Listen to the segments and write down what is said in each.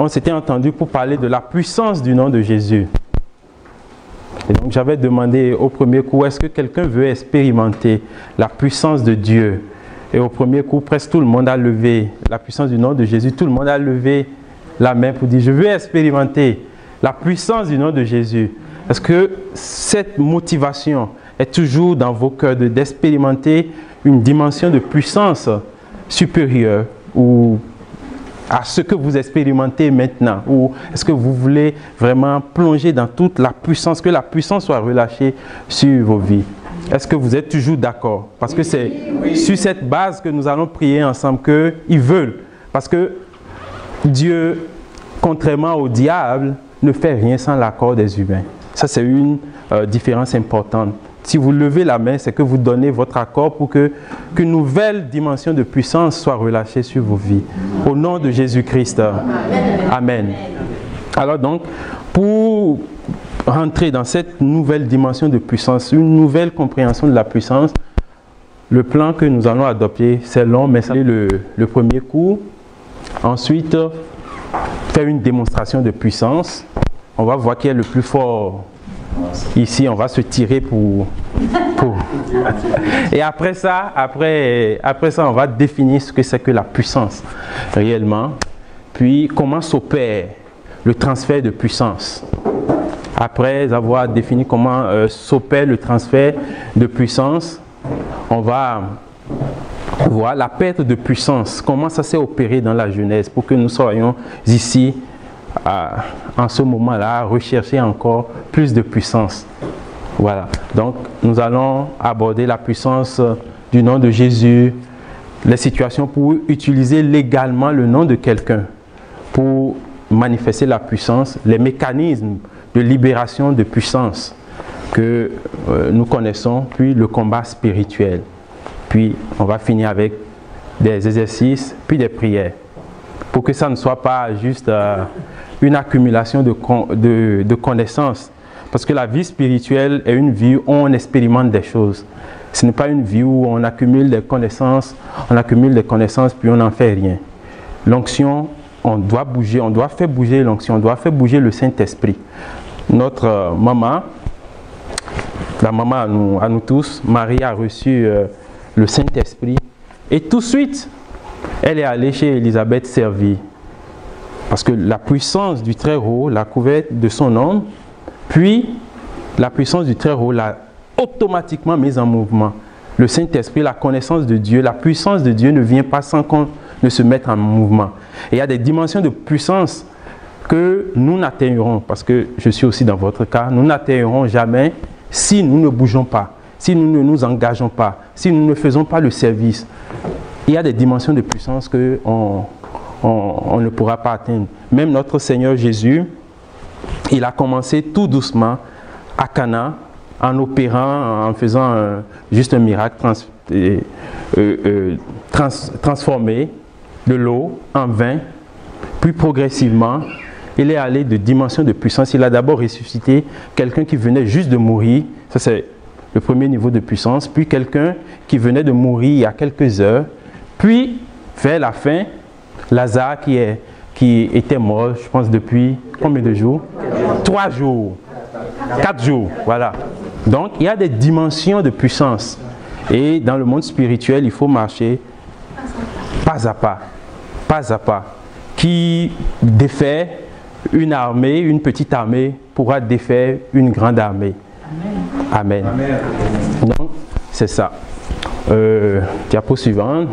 on s'était entendu pour parler de la puissance du nom de Jésus. Et donc j'avais demandé au premier coup, est-ce que quelqu'un veut expérimenter la puissance de Dieu? Et au premier coup, presque tout le monde a levé la puissance du nom de Jésus. Tout le monde a levé la main pour dire, je veux expérimenter la puissance du nom de Jésus. Est-ce que cette motivation est toujours dans vos cœurs d'expérimenter une dimension de puissance supérieure ou à ce que vous expérimentez maintenant? Ou est-ce que vous voulez vraiment plonger dans toute la puissance, que la puissance soit relâchée sur vos vies? Est-ce que vous êtes toujours d'accord? Parce que c'est sur cette base que nous allons prier ensemble qu'ils veulent. Parce que Dieu, contrairement au diable, ne fait rien sans l'accord des humains. Ça, c'est une différence importante. Si vous levez la main, c'est que vous donnez votre accord pour qu'une nouvelle dimension de puissance soit relâchée sur vos vies. Au nom de Jésus-Christ. Amen. Alors donc, pour rentrer dans cette nouvelle dimension de puissance, une nouvelle compréhension de la puissance, le plan que nous allons adopter, c'est long, mais c'est le premier coup. Ensuite, faire une démonstration de puissance. On va voir qui est le plus fort. Ici, on va se tirer pour... Et après ça, on va définir ce que c'est que la puissance réellement. Puis, comment s'opère le transfert de puissance. Après avoir défini comment s'opère le transfert de puissance, on va voir la perte de puissance, comment ça s'est opéré dans la Genèse pour que nous soyons ici en ce moment-là, rechercher encore plus de puissance. Voilà. Donc, nous allons aborder la puissance du nom de Jésus, les situations pour utiliser légalement le nom de quelqu'un pour manifester la puissance, les mécanismes de libération de puissance que nous connaissons, puis le combat spirituel. Puis, on va finir avec des exercices, puis des prières, pour que ça ne soit pas juste une accumulation de connaissances. Parce que la vie spirituelle est une vie où on expérimente des choses. Ce n'est pas une vie où on accumule des connaissances, puis on n'en fait rien. L'onction, on doit bouger, on doit faire bouger l'onction, on doit faire bouger le Saint-Esprit. Notre maman, la maman à nous tous, Marie a reçu le Saint-Esprit. Et tout de suite, elle est allée chez Élisabeth servir. Parce que la puissance du Très-Haut l'a couverte de son nom, puis la puissance du Très-Haut l'a automatiquement mise en mouvement. Le Saint-Esprit, la connaissance de Dieu, la puissance de Dieu ne vient pas sans qu'on ne se mette en mouvement. Et il y a des dimensions de puissance que nous n'atteindrons, parce que je suis aussi dans votre cas, nous n'atteindrons jamais si nous ne bougeons pas, si nous ne nous engageons pas, si nous ne faisons pas le service. Il y a des dimensions de puissance qu'on ne pourra pas atteindre. Même notre Seigneur Jésus, il a commencé tout doucement à Cana, en opérant, en faisant juste un miracle, transformer de l'eau en vin, puis progressivement, il est allé de dimension de puissance. Il a d'abord ressuscité quelqu'un qui venait juste de mourir, ça c'est le premier niveau de puissance, puis quelqu'un qui venait de mourir il y a quelques heures, puis vers la fin, Lazare qui était mort, je pense depuis combien de jours? 3 jours, 4 jours, voilà. Donc il y a des dimensions de puissance. Et dans le monde spirituel, il faut marcher pas à pas, qui défait une armée, une petite armée, pourra défaire une grande armée. Amen. Amen. Donc, c'est ça. Diapo suivante.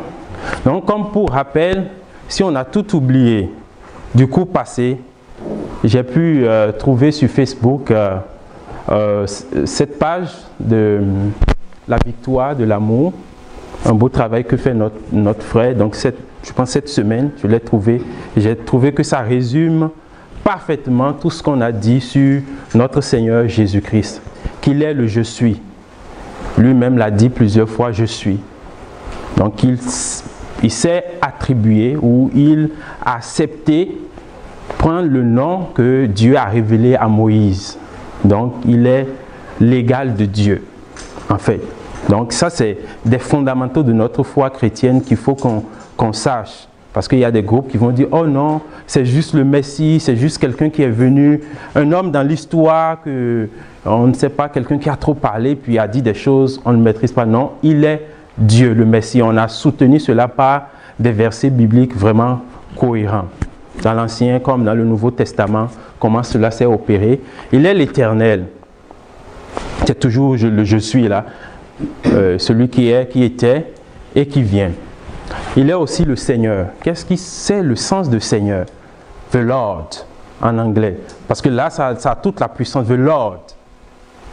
Donc, comme pour rappel, si on a tout oublié du coup passé, j'ai pu trouver sur Facebook cette page de la victoire de l'amour, un beau travail que fait notre frère. Donc, je pense cette semaine, je l'ai trouvé. J'ai trouvé que ça résume parfaitement tout ce qu'on a dit sur notre Seigneur Jésus-Christ, qu'il est le je suis. Lui-même l'a dit plusieurs fois, je suis. Donc il s'est attribué ou il a accepté prendre le nom que Dieu a révélé à Moïse. Donc il est l'égal de Dieu, en fait. Donc ça c'est des fondamentaux de notre foi chrétienne qu'il faut qu'on sache. Parce qu'il y a des groupes qui vont dire, oh non, c'est juste le Messie, c'est juste quelqu'un qui est venu, un homme dans l'histoire, on ne sait pas, quelqu'un qui a trop parlé, puis a dit des choses, on ne maîtrise pas. Non, il est Dieu, le Messie. On a soutenu cela par des versets bibliques vraiment cohérents. Dans l'Ancien comme dans le Nouveau Testament, comment cela s'est opéré. Il est l'Éternel. C'est toujours je suis là, celui qui est, qui était et qui vient. Il est aussi le Seigneur. Qu'est-ce qui c'est le sens de Seigneur? The Lord en anglais. Parce que là, ça a toute la puissance. The Lord.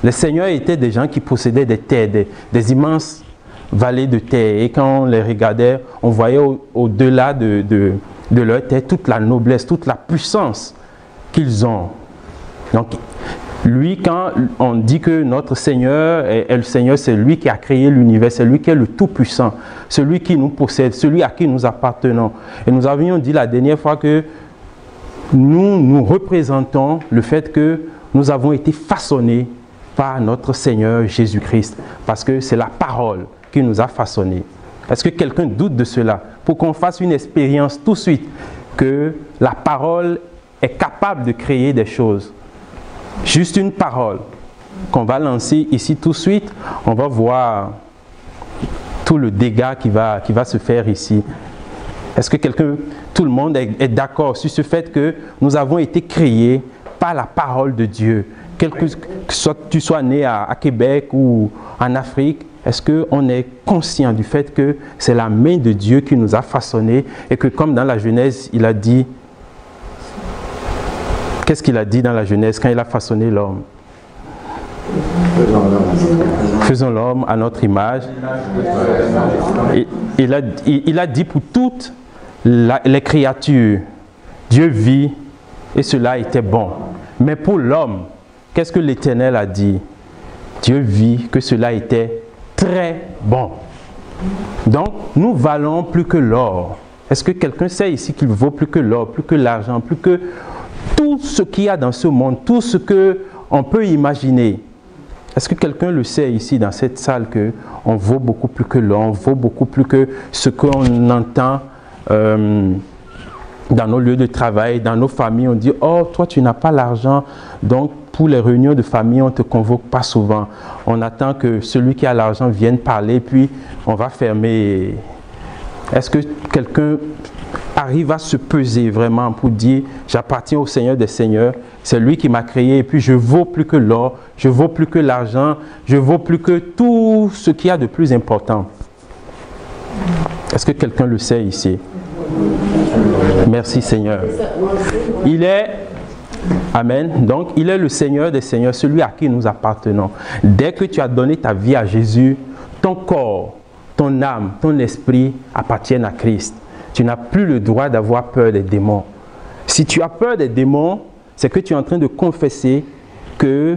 Les seigneurs étaient des gens qui possédaient des terres, des immenses vallées de terre. Et quand on les regardait, on voyait au-delà de leur terre toute la noblesse, toute la puissance qu'ils ont. Donc, lui, quand on dit que notre Seigneur est le Seigneur, c'est lui qui a créé l'univers, c'est lui qui est le Tout-Puissant, celui qui nous possède, celui à qui nous appartenons. Et nous avions dit la dernière fois que nous représentons le fait que nous avons été façonnés par notre Seigneur Jésus-Christ, parce que c'est la parole qui nous a façonnés. Est-ce que quelqu'un doute de cela? Pour qu'on fasse une expérience tout de suite, que la parole est capable de créer des choses. Juste une parole qu'on va lancer ici tout de suite, on va voir tout le dégât qui va se faire ici. Est-ce que tout le monde est d'accord sur ce fait que nous avons été créés par la parole de Dieu? Que tu sois né à Québec ou en Afrique, est-ce qu'on est conscient du fait que c'est la main de Dieu qui nous a façonnés et que comme dans la Genèse, il a dit, qu'est-ce qu'il a dit dans la Genèse quand il a façonné l'homme? Faisons l'homme à notre image. Et il a dit pour toutes les créatures, Dieu vit et cela était bon. Mais pour l'homme, qu'est-ce que l'Éternel a dit? Dieu vit que cela était très bon. Donc, nous valons plus que l'or. Est-ce que quelqu'un sait ici qu'il vaut plus que l'or, plus que l'argent, plus que tout ce qu'il y a dans ce monde, tout ce qu'on peut imaginer? Est-ce que quelqu'un le sait ici dans cette salle qu'on vaut beaucoup plus que l'or, on vaut beaucoup plus que ce qu'on entend dans nos lieux de travail, dans nos familles? On dit, oh, toi tu n'as pas l'argent, donc pour les réunions de famille, on ne te convoque pas souvent. On attend que celui qui a l'argent vienne parler, puis on va fermer. Est-ce que quelqu'un arrive à se peser vraiment pour dire, j'appartiens au Seigneur des Seigneurs, c'est lui qui m'a créé, et puis je vaux plus que l'or, je vaux plus que l'argent, je vaux plus que tout ce qu'il y a de plus important? Est-ce que quelqu'un le sait ici? Merci Seigneur. Il est, amen, donc il est le Seigneur des Seigneurs, celui à qui nous appartenons. Dès que tu as donné ta vie à Jésus, ton corps, ton âme, ton esprit appartiennent à Christ. Tu n'as plus le droit d'avoir peur des démons. Si tu as peur des démons, c'est que tu es en train de confesser que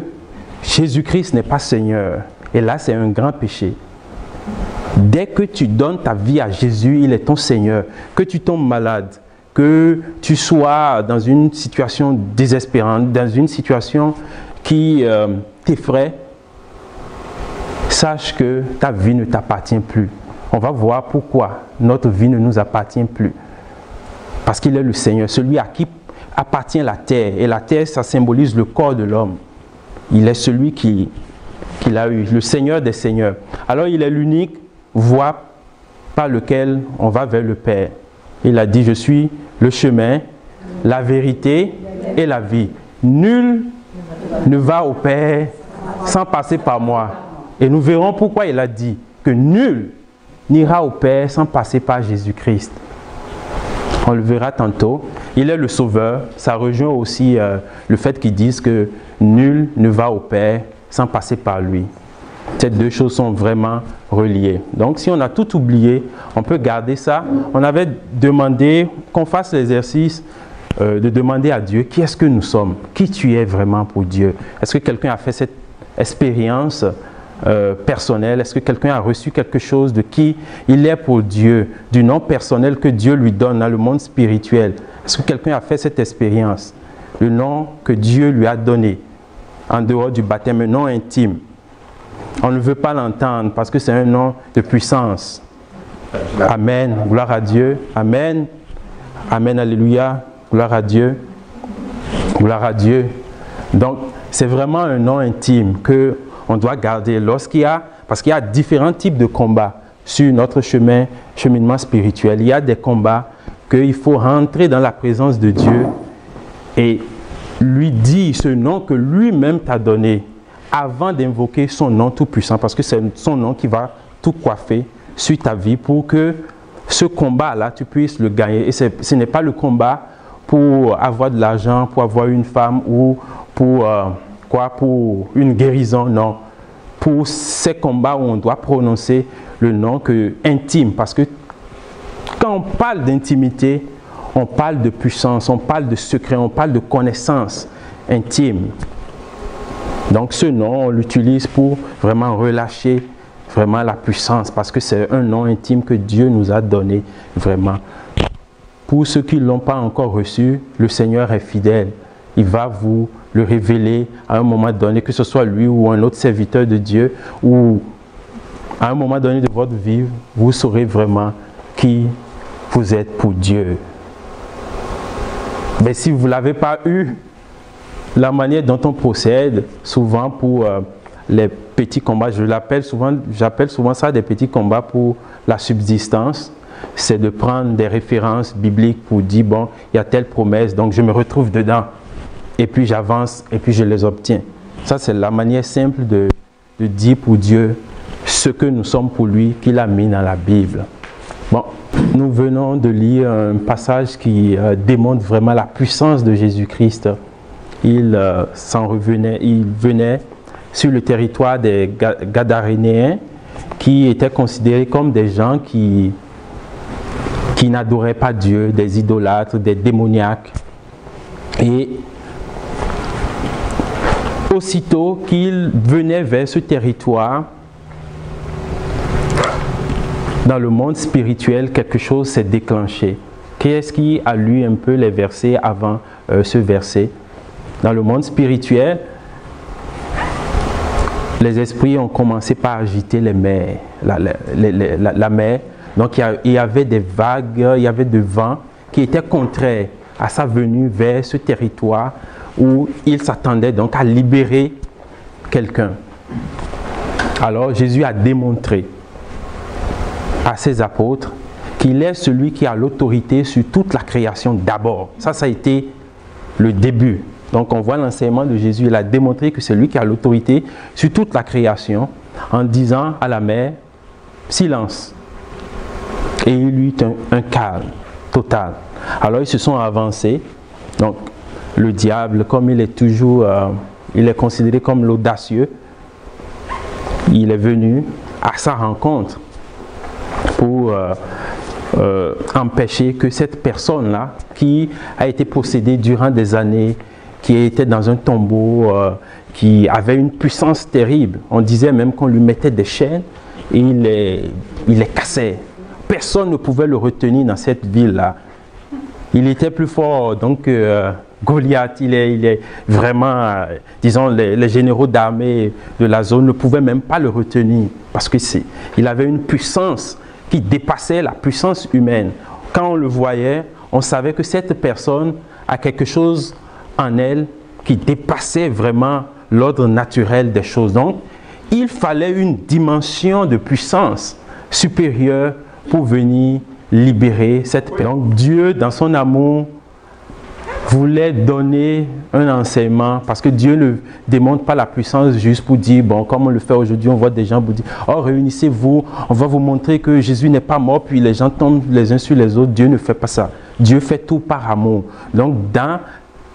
Jésus-Christ n'est pas Seigneur. Et là, c'est un grand péché. Dès que tu donnes ta vie à Jésus, il est ton Seigneur. Que tu tombes malade, que tu sois dans une situation désespérante, dans une situation qui t'effraie, sache que ta vie ne t'appartient plus. On va voir pourquoi notre vie ne nous appartient plus. Parce qu'il est le Seigneur, celui à qui appartient la terre. Et la terre, ça symbolise le corps de l'homme. Il est celui qui l'a eu, le Seigneur des Seigneurs. Alors il est l'unique voie par lequel on va vers le Père. Il a dit, je suis le chemin, la vérité et la vie. Nul ne va au Père sans passer par moi. Et nous verrons pourquoi il a dit que nul n'ira au Père sans passer par Jésus-Christ. On le verra tantôt. Il est le Sauveur. Ça rejoint aussi le fait qu'ils disent que nul ne va au Père sans passer par lui. Ces deux choses sont vraiment reliées. Donc, si on a tout oublié, on peut garder ça. On avait demandé qu'on fasse l'exercice de demander à Dieu qui est-ce que nous sommes, qui tu es vraiment pour Dieu. Est-ce que quelqu'un a fait cette expérience personnelle? Est-ce que quelqu'un a reçu quelque chose de qui il est pour Dieu, du nom personnel que Dieu lui donne dans le monde spirituel? Est-ce que quelqu'un a fait cette expérience? Le nom que Dieu lui a donné en dehors du baptême, un nom intime. On ne veut pas l'entendre parce que c'est un nom de puissance. Amen. Gloire à Dieu. Amen. Amen, alléluia, gloire à Dieu. Gloire à Dieu. Donc, c'est vraiment un nom intime qu'on doit garder parce qu'il y a différents types de combats sur notre cheminement spirituel. Il y a des combats qu'il faut rentrer dans la présence de Dieu et lui dire ce nom que lui-même t'a donné avant d'invoquer son nom tout-puissant, parce que c'est son nom qui va tout coiffer sur ta vie pour que ce combat-là, tu puisses le gagner. Et ce n'est pas le combat pour avoir de l'argent, pour avoir une femme ou pour une guérison, non. Pour ces combats où on doit prononcer le nom intime, parce que quand on parle d'intimité, on parle de puissance, on parle de secret, on parle de connaissance intime. Donc ce nom, on l'utilise pour vraiment relâcher vraiment la puissance, parce que c'est un nom intime que Dieu nous a donné vraiment. Pour ceux qui ne l'ont pas encore reçu, le Seigneur est fidèle. Il va vous le révéler à un moment donné, que ce soit lui ou un autre serviteur de Dieu, ou à un moment donné de votre vie, vous saurez vraiment qui vous êtes pour Dieu. Mais si vous ne l'avez pas eu, la manière dont on procède, souvent pour les petits combats, j'appelle souvent ça des petits combats pour la subsistance, c'est de prendre des références bibliques pour dire, bon, il y a telle promesse, donc je me retrouve dedans, et puis j'avance, et puis je les obtiens. Ça, c'est la manière simple de dire pour Dieu ce que nous sommes pour lui, qu'il a mis dans la Bible. Bon, nous venons de lire un passage qui démontre vraiment la puissance de Jésus-Christ. Il venait sur le territoire des Gadarénéens, qui étaient considérés comme des gens qui n'adoraient pas Dieu, des idolâtres, des démoniaques. Et aussitôt qu'il venait vers ce territoire, dans le monde spirituel, quelque chose s'est déclenché. Qui est-ce qui a lu un peu les versets avant ce verset? Dans le monde spirituel, les esprits ont commencé par agiter les mers, la mer. Donc il y avait des vagues, il y avait des vents qui étaient contraires à sa venue vers ce territoire où il s'attendait donc à libérer quelqu'un. Alors Jésus a démontré à ses apôtres qu'il est celui qui a l'autorité sur toute la création d'abord. Ça a été le début. Donc on voit l'enseignement de Jésus, il a démontré que c'est lui qui a l'autorité sur toute la création en disant à la mer, silence. Et il eut un calme total. Alors ils se sont avancés. Donc le diable, comme il est toujours, il est considéré comme l'audacieux, il est venu à sa rencontre pour empêcher que cette personne-là, qui a été possédée durant des années, qui était dans un tombeau, qui avait une puissance terrible. On disait même qu'on lui mettait des chaînes et il les cassait. Personne ne pouvait le retenir dans cette ville-là. Il était plus fort donc que Goliath. Il est vraiment, disons, les généraux d'armée de la zone ne pouvaient même pas le retenir parce qu'il avait une puissance qui dépassait la puissance humaine. Quand on le voyait, on savait que cette personne a quelque chose en elle qui dépassait vraiment l'ordre naturel des choses. Donc, il fallait une dimension de puissance supérieure pour venir libérer cette personne. Donc, Dieu, dans son amour, voulait donner un enseignement, parce que Dieu ne démontre pas la puissance juste pour dire, bon, comme on le fait aujourd'hui, on voit des gens vous dire, oh, réunissez-vous, on va vous montrer que Jésus n'est pas mort, puis les gens tombent les uns sur les autres. Dieu ne fait pas ça. Dieu fait tout par amour. Donc, dans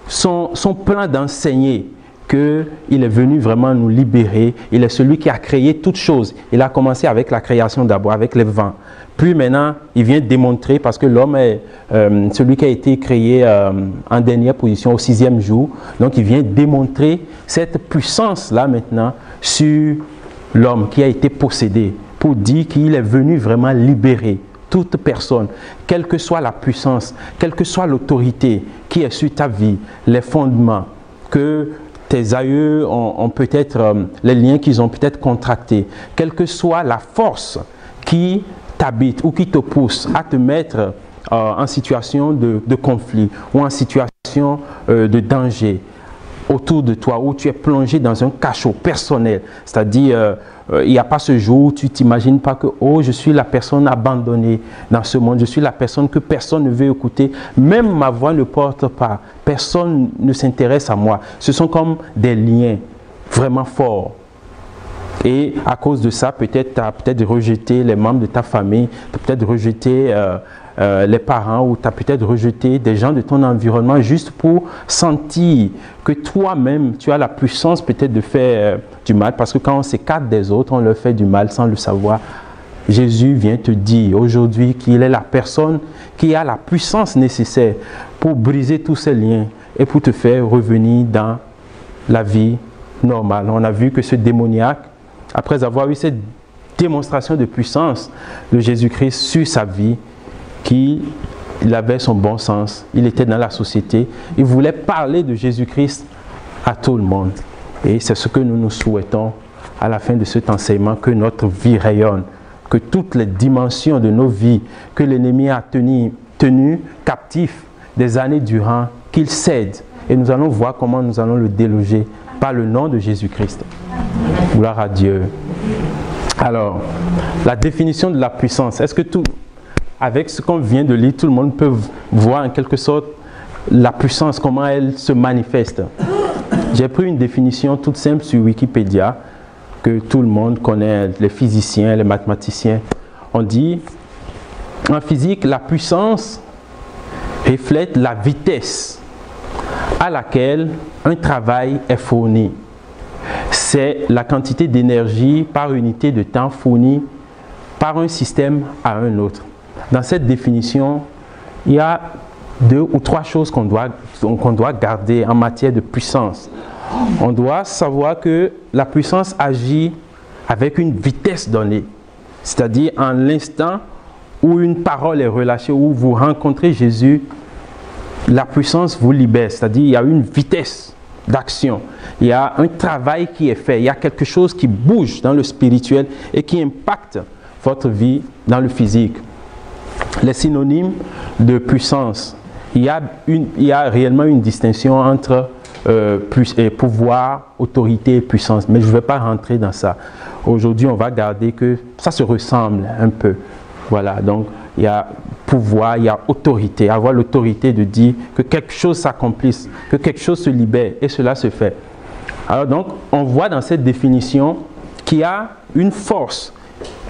son plan d'enseigner qu'il est venu vraiment nous libérer, il est celui qui a créé toutes choses. Il a commencé avec la création d'abord, avec les vents. Puis maintenant, il vient démontrer, parce que l'homme est celui qui a été créé en dernière position au 6e jour. Donc il vient démontrer cette puissance-là maintenant sur l'homme qui a été possédé, pour dire qu'il est venu vraiment libérer toute personne, quelle que soit la puissance, quelle que soit l'autorité qui est sur ta vie, les fondements que tes aïeux ont peut-être, les liens qu'ils ont peut-être contractés, quelle que soit la force qui t'habite ou qui te pousse à te mettre en situation de conflit ou en situation de danger autour de toi, où tu es plongé dans un cachot personnel, c'est-à-dire il n'y a pas ce jour où tu t'imagines pas que oh, je suis la personne abandonnée dans ce monde, je suis la personne que personne ne veut écouter, même ma voix ne porte pas, personne ne s'intéresse à moi. Ce sont comme des liens vraiment forts. Et à cause de ça, peut-être tu as peut-être rejeté les membres de ta famille, tu as peut-être rejeté les parents, ou tu as peut-être rejeté des gens de ton environnement juste pour sentir que toi-même, tu as la puissance peut-être de faire du mal, parce que quand on s'écarte des autres, on leur fait du mal sans le savoir. Jésus vient te dire aujourd'hui qu'il est la personne qui a la puissance nécessaire pour briser tous ces liens et pour te faire revenir dans la vie normale. On a vu que ce démoniaque, après avoir eu cette démonstration de puissance de Jésus-Christ sur sa vie, qu'il avait son bon sens, il était dans la société, il voulait parler de Jésus-Christ à tout le monde. Et c'est ce que nous souhaitons à la fin de cet enseignement, que notre vie rayonne, que toutes les dimensions de nos vies, que l'ennemi a tenu captifs des années durant, qu'il cède. Et nous allons voir comment nous allons le déloger par le nom de Jésus-Christ. Gloire à Dieu. Alors, la définition de la puissance, est-ce que avec ce qu'on vient de lire, tout le monde peut voir en quelque sorte la puissance, comment elle se manifeste? J'ai pris une définition toute simple sur Wikipédia, que tout le monde connaît, les physiciens, les mathématiciens. On dit, en physique, la puissance reflète la vitesse à laquelle un travail est fourni. C'est la quantité d'énergie par unité de temps fournie par un système à un autre. Dans cette définition, il y a 2 ou 3 choses qu'on doit garder en matière de puissance. On doit savoir que la puissance agit avec une vitesse donnée, c'est-à-dire en l'instant où une parole est relâchée, où vous rencontrez Jésus, la puissance vous libère, c'est-à-dire il y a une vitesse d'action, il y a un travail qui est fait, il y a quelque chose qui bouge dans le spirituel et qui impacte votre vie dans le physique. Les synonymes de puissance, il y a réellement une distinction entre pouvoir, autorité et puissance, mais je ne vais pas rentrer dans ça. Aujourd'hui, on va garder que ça se ressemble un peu. Voilà, donc il y a pouvoir, il y a autorité, avoir l'autorité de dire que quelque chose s'accomplisse, que quelque chose se libère, et cela se fait. Alors donc, on voit dans cette définition qu'il y a une force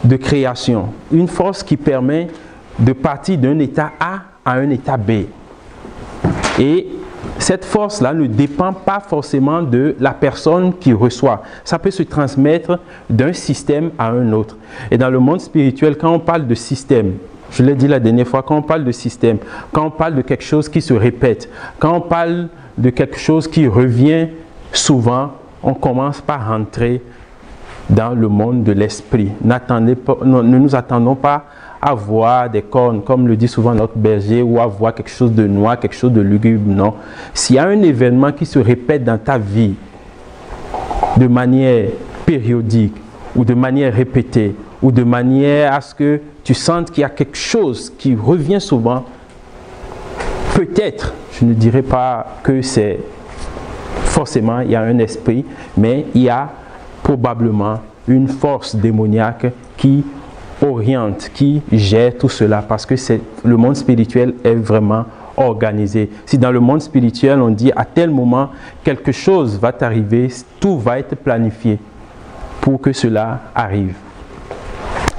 de création, une force qui permet de partir d'un état A à un état B. Et cette force-là ne dépend pas forcément de la personne qui reçoit. Ça peut se transmettre d'un système à un autre. Et dans le monde spirituel, quand on parle de système, je l'ai dit la dernière fois, quand on parle de système, quand on parle de quelque chose qui se répète, quand on parle de quelque chose qui revient souvent, on commence par rentrer dans le monde de l'esprit. Ne nous attendons pas à voir des cornes, comme le dit souvent notre berger, ou à voir quelque chose de noir, quelque chose de lugubre. Non. S'il y a un événement qui se répète dans ta vie de manière périodique, ou de manière répétée, ou de manière à ce que tu sentes qu'il y a quelque chose qui revient souvent, peut-être, je ne dirais pas que c'est forcément, il y a un esprit, mais il y a probablement une force démoniaque qui oriente, qui gère tout cela, parce que le monde spirituel est vraiment organisé. Si dans le monde spirituel on dit à tel moment quelque chose va t'arriver, tout va être planifié pour que cela arrive.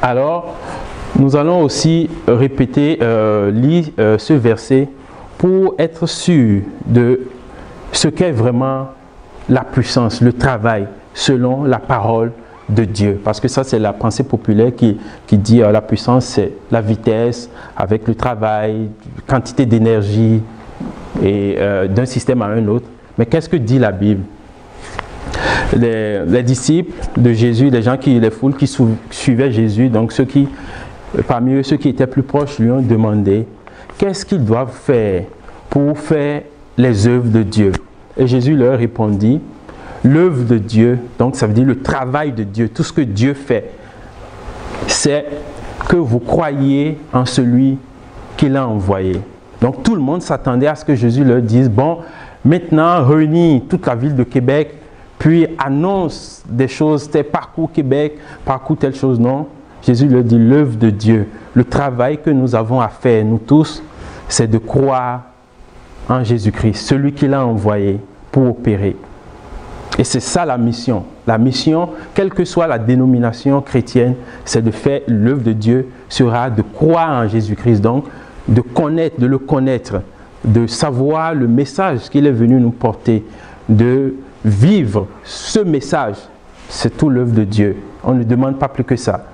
Alors nous allons aussi répéter, lire ce verset pour être sûr de ce qu'est vraiment la puissance, le travail selon la parole de Dieu, parce que ça c'est la pensée populaire qui dit la puissance c'est la vitesse avec le travail, quantité d'énergie et d'un système à un autre. Mais qu'est-ce que dit la Bible? Les disciples de Jésus, les foules qui suivaient Jésus, donc parmi eux ceux qui étaient plus proches lui ont demandé qu'est-ce qu'ils doivent faire pour faire les œuvres de Dieu. Et Jésus leur répondit: l'œuvre de Dieu, donc ça veut dire le travail de Dieu, tout ce que Dieu fait, c'est que vous croyiez en celui qu'il a envoyé. Donc tout le monde s'attendait à ce que Jésus leur dise, bon, maintenant réunis toute la ville de Québec, puis annonce des choses, tel parcours Québec, parcours telle chose, non. Jésus leur dit, l'œuvre de Dieu, le travail que nous avons à faire, nous tous, c'est de croire en Jésus-Christ, celui qu'il a envoyé pour opérer. Et c'est ça la mission. La mission, quelle que soit la dénomination chrétienne, c'est de faire l'œuvre de Dieu, sera de croire en Jésus-Christ, donc de connaître, de le connaître, de savoir le message qu'il est venu nous porter, de vivre ce message. C'est tout l'œuvre de Dieu. On ne demande pas plus que ça.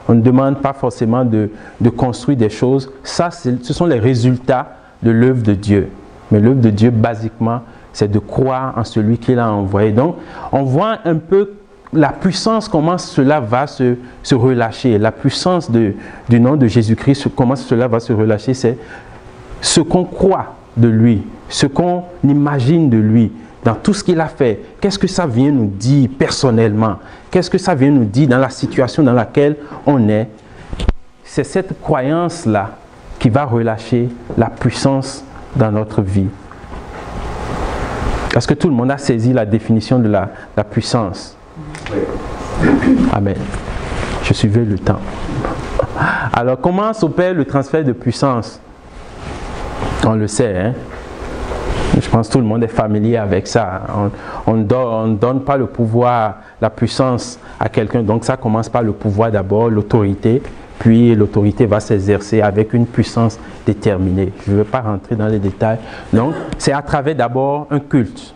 On ne demande pas forcément de construire des choses. Ça, ce sont les résultats de l'œuvre de Dieu. Mais l'œuvre de Dieu, basiquement, c'est de croire en celui qu'il a envoyé. Donc, on voit un peu la puissance, comment cela va se relâcher. La puissance du nom de Jésus-Christ, comment cela va se relâcher, c'est ce qu'on croit de lui, ce qu'on imagine de lui, dans tout ce qu'il a fait. Qu'est-ce que ça vient nous dire personnellement? Qu'est-ce que ça vient nous dire dans la situation dans laquelle on est? C'est cette croyance-là qui va relâcher la puissance dans notre vie. Est-ce que tout le monde a saisi la définition de la puissance? Oui. Amen. Je suivais le temps. Alors, comment s'opère le transfert de puissance? On le sait, hein? Je pense que tout le monde est familier avec ça. On ne donne pas le pouvoir, la puissance à quelqu'un. Donc, ça commence par le pouvoir d'abord, l'autorité. Puis, l'autorité va s'exercer avec une puissance déterminée. Je ne veux pas rentrer dans les détails. Donc, c'est à travers d'abord un culte,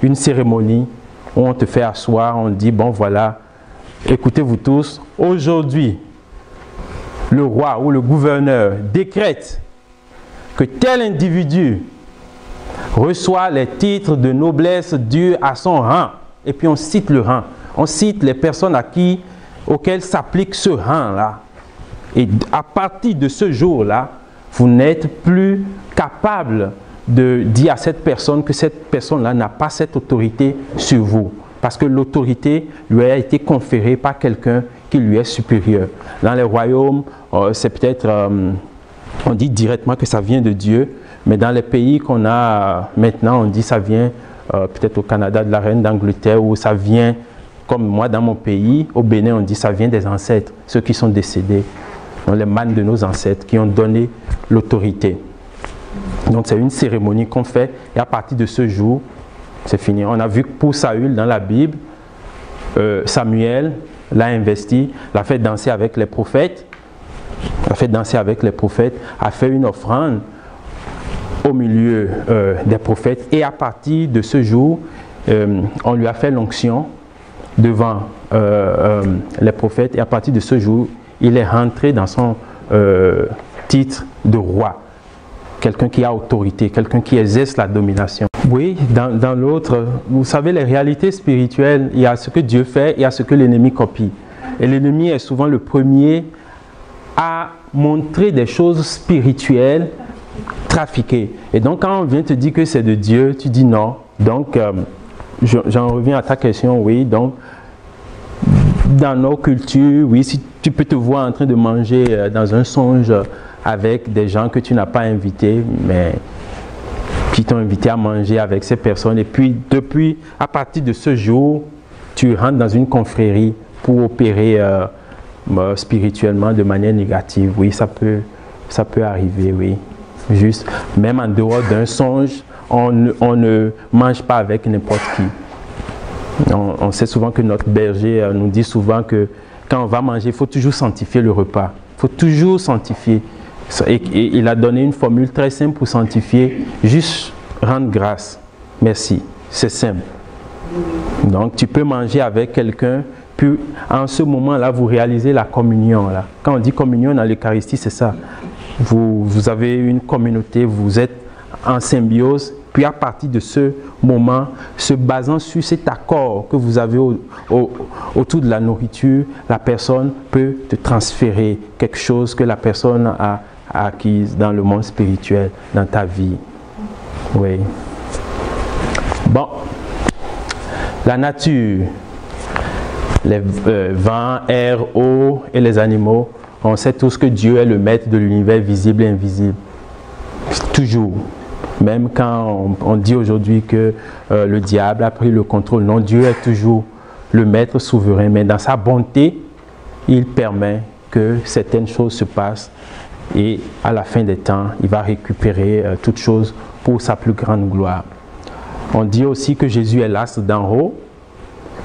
une cérémonie où on te fait asseoir, on dit, bon voilà, écoutez-vous tous, aujourd'hui, le roi ou le gouverneur décrète que tel individu reçoit les titres de noblesse dus à son rang. Et puis on cite le rang. On cite les personnes auxquelles s'applique ce rang-là. Et à partir de ce jour-là, vous n'êtes plus capable de dire à cette personne que cette personne-là n'a pas cette autorité sur vous. Parce que l'autorité lui a été conférée par quelqu'un qui lui est supérieur. Dans les royaumes, c'est peut-être, on dit directement que ça vient de Dieu, mais dans les pays qu'on a maintenant, on dit ça vient peut-être au Canada de la reine d'Angleterre, ou ça vient, comme moi dans mon pays, au Bénin, on dit ça vient des ancêtres, ceux qui sont décédés, les mânes de nos ancêtres qui ont donné l'autorité. Donc c'est une cérémonie qu'on fait et à partir de ce jour, c'est fini. On a vu que pour Saül dans la Bible, Samuel l'a investi, l'a fait danser avec les prophètes, a fait une offrande au milieu des prophètes et à partir de ce jour, on lui a fait l'onction devant les prophètes et à partir de ce jour, il est rentré dans son titre de roi. Quelqu'un qui a autorité, quelqu'un qui exerce la domination. Oui, dans l'autre, vous savez, les réalités spirituelles, il y a ce que Dieu fait, il y a ce que l'ennemi copie. Et l'ennemi est souvent le premier à montrer des choses spirituelles trafiquées. Et donc, quand on vient te dire que c'est de Dieu, tu dis non. Donc, j'en reviens à ta question, oui. Donc, dans nos cultures, oui, si tu peux te voir en train de manger dans un songe avec des gens que tu n'as pas invités, mais qui t'ont invité à manger avec ces personnes. Et puis, à partir de ce jour, tu rentres dans une confrérie pour opérer spirituellement de manière négative. Oui, ça peut arriver, oui. Juste, même en dehors d'un songe, on ne mange pas avec n'importe qui. On sait souvent que notre berger nous dit souvent que quand on va manger, il faut toujours sanctifier le repas. Il faut toujours sanctifier. Et il a donné une formule très simple pour sanctifier, juste rendre grâce. Merci. C'est simple. Donc, tu peux manger avec quelqu'un, puis en ce moment-là, vous réalisez la communion. Là. Quand on dit communion dans l'Eucharistie, c'est ça. Vous avez une communauté, vous êtes en symbiose, puis à partir de ce moment, se basant sur cet accord que vous avez autour de la nourriture, la personne peut te transférer quelque chose que la personne a acquise dans le monde spirituel, dans ta vie. Oui. Bon. La nature, les vents, air, eau et les animaux On sait tous que Dieu est le maître de l'univers visible et invisible. Toujours. Même quand on dit aujourd'hui que le diable a pris le contrôle, non, Dieu est toujours le maître souverain, mais dans sa bonté, il permet que certaines choses se passent et à la fin des temps, il va récupérer toutes choses pour sa plus grande gloire. On dit aussi que Jésus est l'astre d'en haut.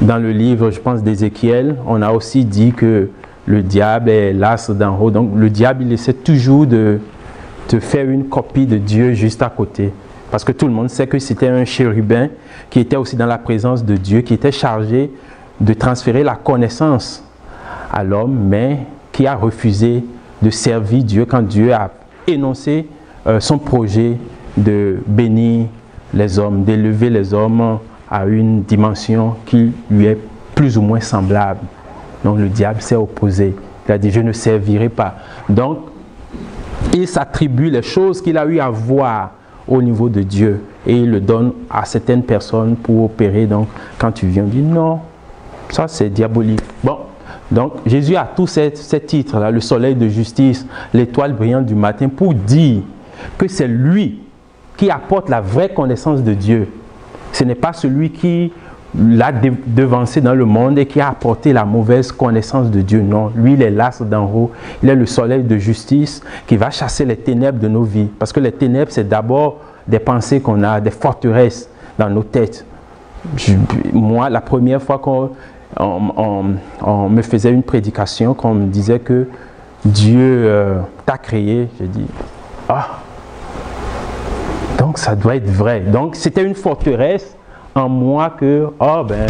Dans le livre, je pense, d'Ézéchiel, on a aussi dit que le diable est l'astre d'en haut. Donc le diable, il essaie toujours de faire une copie de Dieu juste à côté. Parce que tout le monde sait que c'était un chérubin qui était aussi dans la présence de Dieu, qui était chargé de transférer la connaissance à l'homme, mais qui a refusé de servir Dieu quand Dieu a énoncé son projet de bénir les hommes, d'élever les hommes à une dimension qui lui est plus ou moins semblable. Donc le diable s'est opposé. Il a dit, je ne servirai pas. Donc, il s'attribue les choses qu'il a eu à voir au niveau de Dieu et il le donne à certaines personnes pour opérer. Donc, quand tu viens, on dit non, ça c'est diabolique. Bon, donc Jésus a tous ces titres-là, le soleil de justice, l'étoile brillante du matin, pour dire que c'est lui qui apporte la vraie connaissance de Dieu. Ce n'est pas celui qui l'a devancé dans le monde et qui a apporté la mauvaise connaissance de Dieu. Non, lui, il est l'astre d'en haut. Il est le soleil de justice qui va chasser les ténèbres de nos vies. Parce que les ténèbres, c'est d'abord des pensées qu'on a, des forteresses dans nos têtes. Moi, la première fois qu'on me faisait une prédication, qu'on me disait que Dieu t'a créé, j'ai dit, ah, donc ça doit être vrai. Donc c'était une forteresse en moi que, oh ben,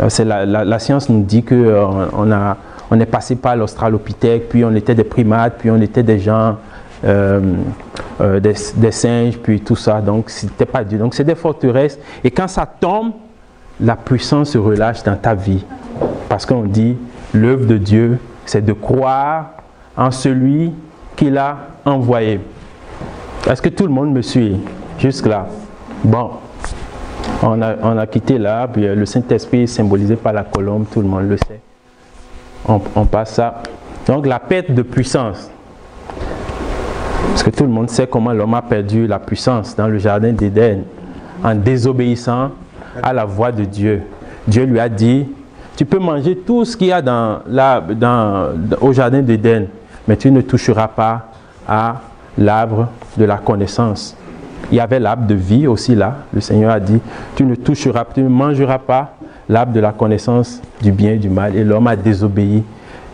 c'est la science nous dit qu'on est passé par l'australopithèque, puis on était des primates, puis on était des gens, des singes, puis tout ça. Donc c'était pas Dieu. Donc c'est des forteresses. Et quand ça tombe, la puissance se relâche dans ta vie. Parce qu'on dit, l'œuvre de Dieu, c'est de croire en celui qui l'a envoyé. Est-ce que tout le monde me suit jusque-là? Bon, on a quitté là, puis le Saint-Esprit est symbolisé par la colombe, tout le monde le sait. On passe ça. Donc la perte de puissance. Parce que tout le monde sait comment l'homme a perdu la puissance dans le jardin d'Éden, en désobéissant à la voix de Dieu. Dieu lui a dit, tu peux manger tout ce qu'il y a au jardin d'Éden, mais tu ne toucheras pas à l'arbre de la connaissance. Il y avait l'arbre de vie aussi là. Le Seigneur a dit, tu ne mangeras pas l'arbre de la connaissance du bien et du mal. Et l'homme a désobéi.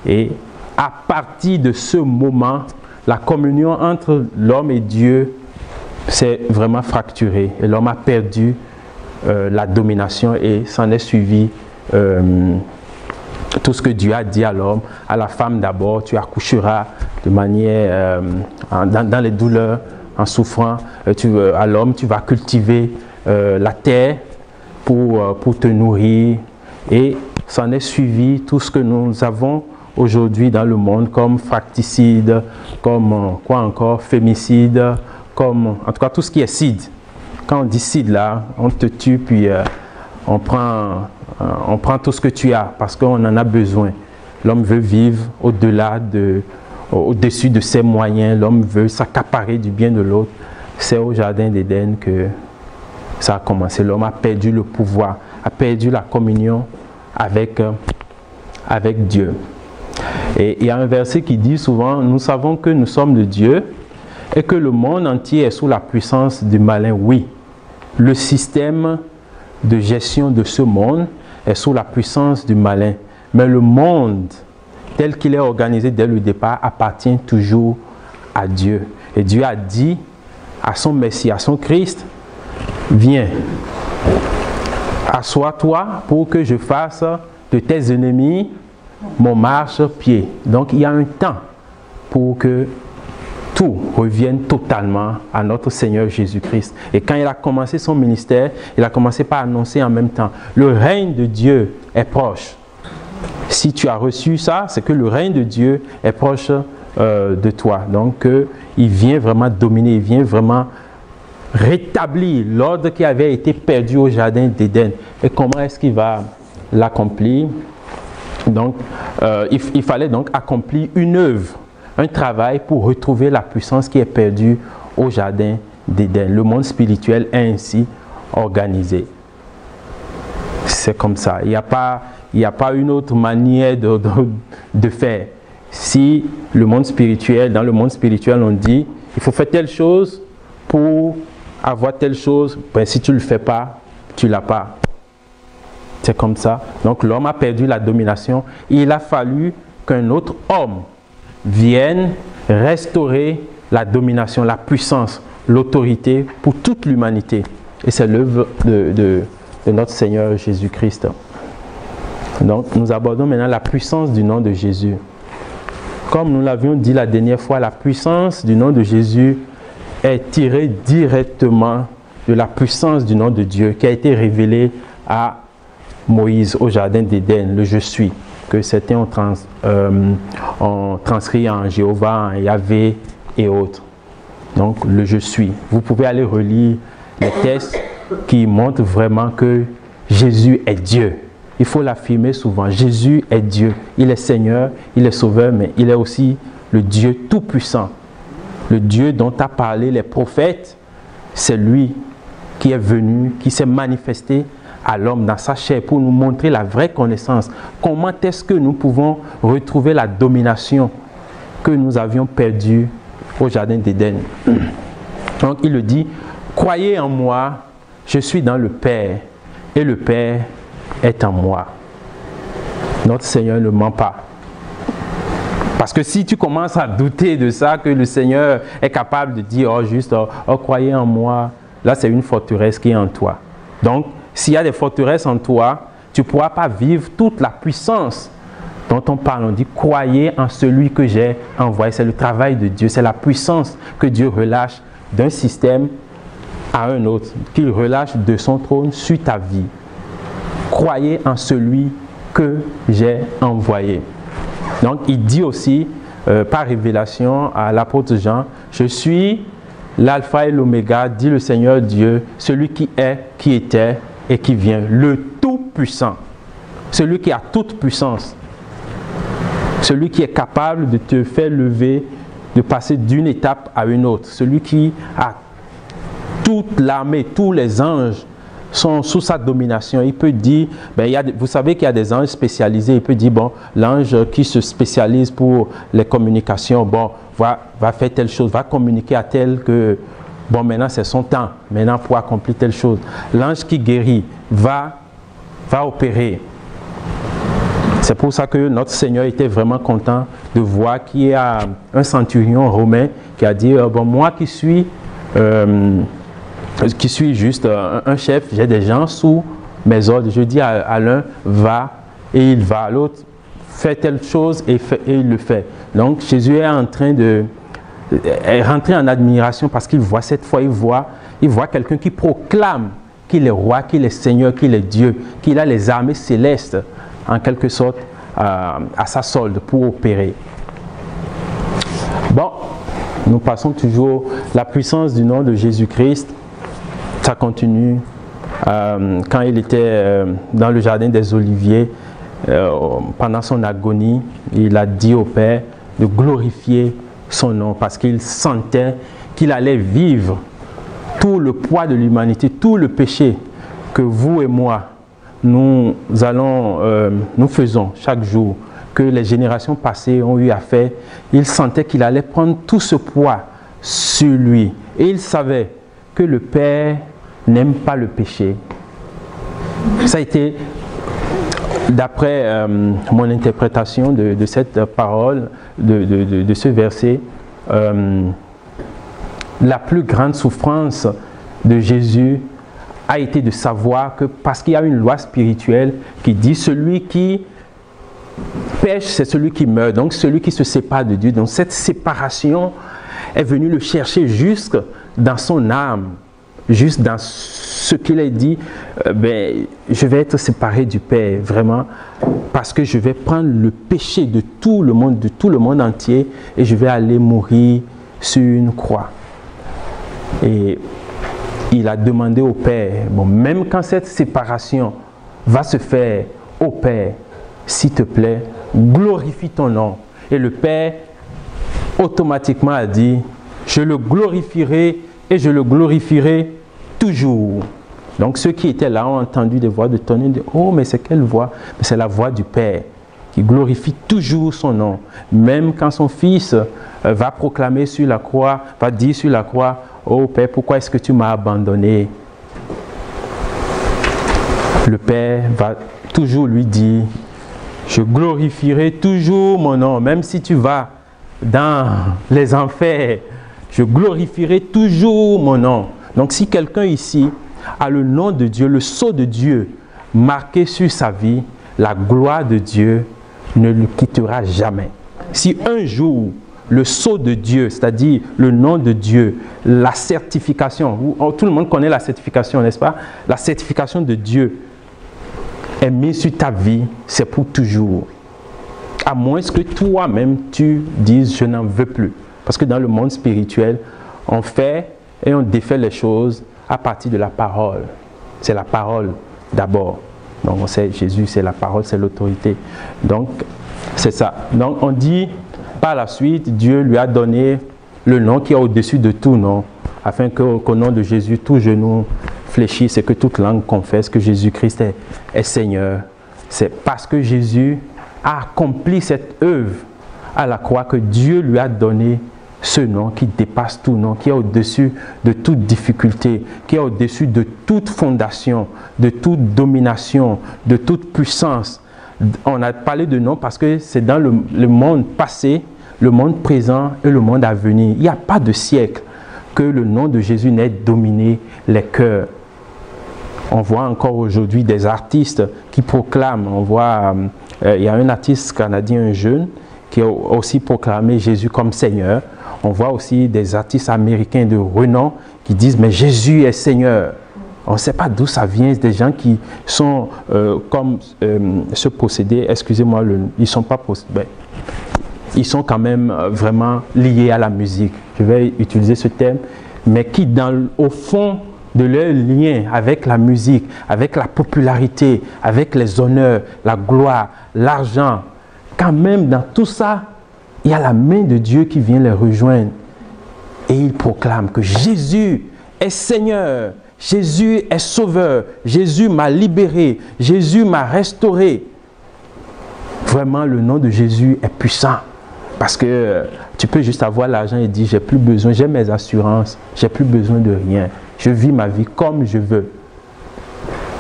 Et à partir de ce moment, la communion entre l'homme et Dieu s'est vraiment fracturée. Et l'homme a perdu la domination et s'en est suivi tout ce que Dieu a dit à l'homme. À la femme d'abord, tu accoucheras de manière dans les douleurs, en souffrant. À l'homme, tu vas cultiver la terre pour te nourrir. Et s'en est suivi tout ce que nous avons aujourd'hui dans le monde comme fracticide, comme quoi encore, fémicide, comme en tout cas tout ce qui est cide. Quand on dit cide là, on te tue puis on prend tout ce que tu as parce qu'on en a besoin. L'homme veut vivre au-dessus de ses moyens, l'homme veut s'accaparer du bien de l'autre. C'est au jardin d'Éden que ça a commencé. L'homme a perdu le pouvoir, a perdu la communion avec Dieu. Et il y a un verset qui dit souvent, nous savons que nous sommes de Dieu et que le monde entier est sous la puissance du malin. Oui, le système de gestion de ce monde est sous la puissance du malin. Mais le monde, tel qu'il est organisé dès le départ, appartient toujours à Dieu. Et Dieu a dit à son Messie, à son Christ, viens, assois-toi pour que je fasse de tes ennemis mon marche-pied. Donc il y a un temps pour que tout revienne totalement à notre Seigneur Jésus-Christ. Et quand il a commencé son ministère, il a commencé par annoncer en même temps, le règne de Dieu est proche. Si tu as reçu ça, c'est que le règne de Dieu est proche de toi. Donc il vient vraiment dominer, il vient vraiment rétablir l'ordre qui avait été perdu au jardin d'Éden. Et comment est-ce qu'il va l'accomplir? Donc, il fallait donc accomplir une œuvre, un travail pour retrouver la puissance qui est perdue au jardin d'Éden. Le monde spirituel est ainsi organisé. C'est comme ça. Il n'y a pas une autre manière de faire. Si le monde spirituel, dans le monde spirituel, on dit, il faut faire telle chose pour avoir telle chose, ben, si tu ne le fais pas, tu ne l'as pas. C'est comme ça. Donc l'homme a perdu la domination. Il a fallu qu'un autre homme vienne restaurer la domination, la puissance, l'autorité pour toute l'humanité. Et c'est l'œuvre de notre Seigneur Jésus-Christ. Donc nous abordons maintenant la puissance du nom de Jésus. Comme nous l'avions dit la dernière fois, la puissance du nom de Jésus est tirée directement de la puissance du nom de Dieu qui a été révélée à Moïse au jardin d'Éden, le « Je suis », que certains ont transcrit en Jéhovah, en Yahvé et autres. Donc le « Je suis ». Vous pouvez aller relire les textes qui montrent vraiment que Jésus est Dieu. Il faut l'affirmer souvent. Jésus est Dieu. Il est Seigneur, il est Sauveur, mais il est aussi le Dieu Tout-Puissant. Le Dieu dont a parlé les prophètes, c'est lui qui est venu, qui s'est manifesté à l'homme dans sa chair pour nous montrer la vraie connaissance. Comment est-ce que nous pouvons retrouver la domination que nous avions perdue au jardin d'Éden? Donc il le dit, croyez en moi, je suis dans le Père et le Père est en moi. Notre Seigneur ne ment pas. Parce que si tu commences à douter de ça, que le Seigneur est capable de dire, oh juste, oh croyez en moi, là c'est une forteresse qui est en toi. Donc, s'il y a des forteresses en toi, tu ne pourras pas vivre toute la puissance dont on parle. On dit, croyez en celui que j'ai envoyé. C'est le travail de Dieu, c'est la puissance que Dieu relâche d'un système à un autre, qu'il relâche de son trône sur ta vie. Croyez en celui que j'ai envoyé. Donc, il dit aussi, par révélation à l'apôtre Jean, je suis l'alpha et l'oméga, dit le Seigneur Dieu, celui qui est, qui était et qui vient, le Tout-Puissant, celui qui a toute puissance, celui qui est capable de te faire lever, de passer d'une étape à une autre, celui qui a toute l'armée, tous les anges sont sous sa domination. Il peut dire, vous savez qu'il y a des anges spécialisés, il peut dire, bon, l'ange qui se spécialise pour les communications, bon, va faire telle chose, va communiquer à tel que, bon, maintenant c'est son temps, maintenant pour accomplir telle chose. L'ange qui guérit va opérer. C'est pour ça que notre Seigneur était vraiment content de voir qu'il y a un centurion romain qui a dit, bon, moi qui suis juste un chef, j'ai des gens sous mes ordres. Je dis à l'un, va, et il va. À l'autre, fait telle chose et il le fait. Donc Jésus est en train de rentrer en admiration parce qu'il voit cette fois, il voit quelqu'un qui proclame qu'il est roi, qu'il est Seigneur, qu'il est Dieu, qu'il a les armées célestes en quelque sorte à sa solde pour opérer. Bon, nous passons toujours la puissance du nom de Jésus-Christ. Ça continue quand il était dans le jardin des Oliviers, pendant son agonie, il a dit au Père de glorifier son nom parce qu'il sentait qu'il allait vivre tout le poids de l'humanité, tout le péché que vous et moi, nous faisons chaque jour, que les générations passées ont eu à faire. Il sentait qu'il allait prendre tout ce poids sur lui. Et il savait que le Père n'aime pas le péché. Ça a été, d'après mon interprétation de cette parole, de ce verset, la plus grande souffrance de Jésus a été de savoir que, parce qu'il y a une loi spirituelle qui dit celui qui pêche, c'est celui qui meurt, donc celui qui se sépare de Dieu. Donc cette séparation est venue le chercher jusque dans son âme, juste dans ce qu'il a dit, je vais être séparé du Père, vraiment, parce que je vais prendre le péché de tout le monde entier, et je vais aller mourir sur une croix. Et il a demandé au Père, bon, même quand cette séparation va se faire au Père, s'il te plaît, glorifie ton nom. Et le Père automatiquement a dit, je le glorifierai et je le glorifierai toujours. Donc ceux qui étaient là ont entendu des voix de tonnerre, oh mais c'est quelle voix? C'est la voix du Père qui glorifie toujours son nom. Même quand son fils va proclamer sur la croix, va dire sur la croix, oh Père, pourquoi est-ce que tu m'as abandonné? Le Père va toujours lui dire, je glorifierai toujours mon nom, même si tu vas dans les enfers, je glorifierai toujours mon nom. Donc si quelqu'un ici a le nom de Dieu, le sceau de Dieu marqué sur sa vie, la gloire de Dieu ne le quittera jamais. Si un jour le sceau de Dieu, c'est-à-dire le nom de Dieu, la certification, tout le monde connaît la certification, n'est-ce pas? La certification de Dieu est mise sur ta vie, c'est pour toujours. À moins que toi-même tu dises je n'en veux plus. Parce que dans le monde spirituel, on fait et on défait les choses à partir de la parole. C'est la parole d'abord. Donc on sait Jésus, c'est la parole, c'est l'autorité. Donc c'est ça. Donc on dit par la suite, Dieu lui a donné le nom qui est au-dessus de tout nom, afin qu'au nom de Jésus, tout genou fléchisse et que toute langue confesse que Jésus-Christ est Seigneur. C'est parce que Jésus a accompli cette œuvre à la croix que Dieu lui a donné ce nom qui dépasse tout nom, qui est au-dessus de toute difficulté, qui est au-dessus de toute fondation, de toute domination, de toute puissance. On a parlé de nom parce que c'est dans le monde passé, le monde présent et le monde à venir. Il n'y a pas de siècle que le nom de Jésus n'ait dominé les cœurs. On voit encore aujourd'hui des artistes qui proclament, on voit, il y a un artiste canadien, un jeune, qui a aussi proclamé Jésus comme Seigneur. On voit aussi des artistes américains de renom qui disent mais Jésus est Seigneur. On ne sait pas d'où ça vient, des gens qui sont comme ce procédé, excusez-moi, ils sont pas ils sont quand même vraiment liés à la musique. Je vais utiliser ce terme, mais qui au fond de leur lien avec la musique, avec la popularité, avec les honneurs, la gloire, l'argent, quand même dans tout ça, il y a la main de Dieu qui vient les rejoindre. Et ils proclament que Jésus est Seigneur, Jésus est Sauveur, Jésus m'a libéré, Jésus m'a restauré. Vraiment, le nom de Jésus est puissant. Parce que tu peux juste avoir l'argent et dire, j'ai plus besoin, j'ai mes assurances, j'ai plus besoin de rien. Je vis ma vie comme je veux.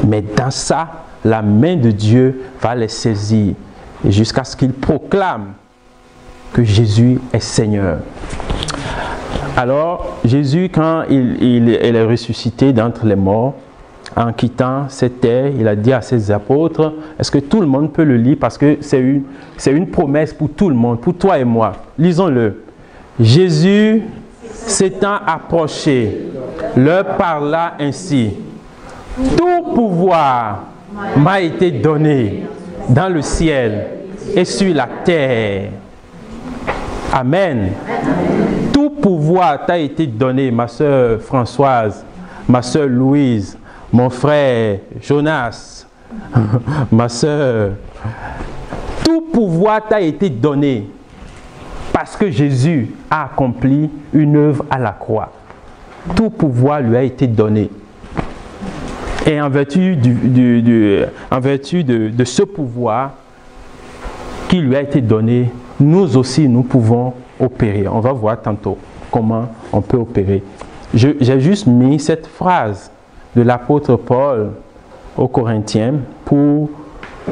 Mais dans ça, la main de Dieu va les saisir. Et jusqu'à ce qu'ils proclament que Jésus est Seigneur. Alors, Jésus, quand il est ressuscité d'entre les morts, en quittant cette terre, il a dit à ses apôtres, est-ce que tout le monde peut le lire? Parce que c'est une promesse pour tout le monde, pour toi et moi. Lisons-le. Jésus s'étant approché, leur parla ainsi. Tout pouvoir m'a été donné dans le ciel et sur la terre. Amen. Tout pouvoir t'a été donné, ma soeur Françoise, ma soeur Louise, mon frère Jonas, ma soeur. Tout pouvoir t'a été donné parce que Jésus a accompli une œuvre à la croix. Tout pouvoir lui a été donné. Et en vertu de ce pouvoir qui lui a été donné, nous aussi, nous pouvons opérer. On va voir tantôt comment on peut opérer. J'ai juste mis cette phrase de l'apôtre Paul aux Corinthiens pour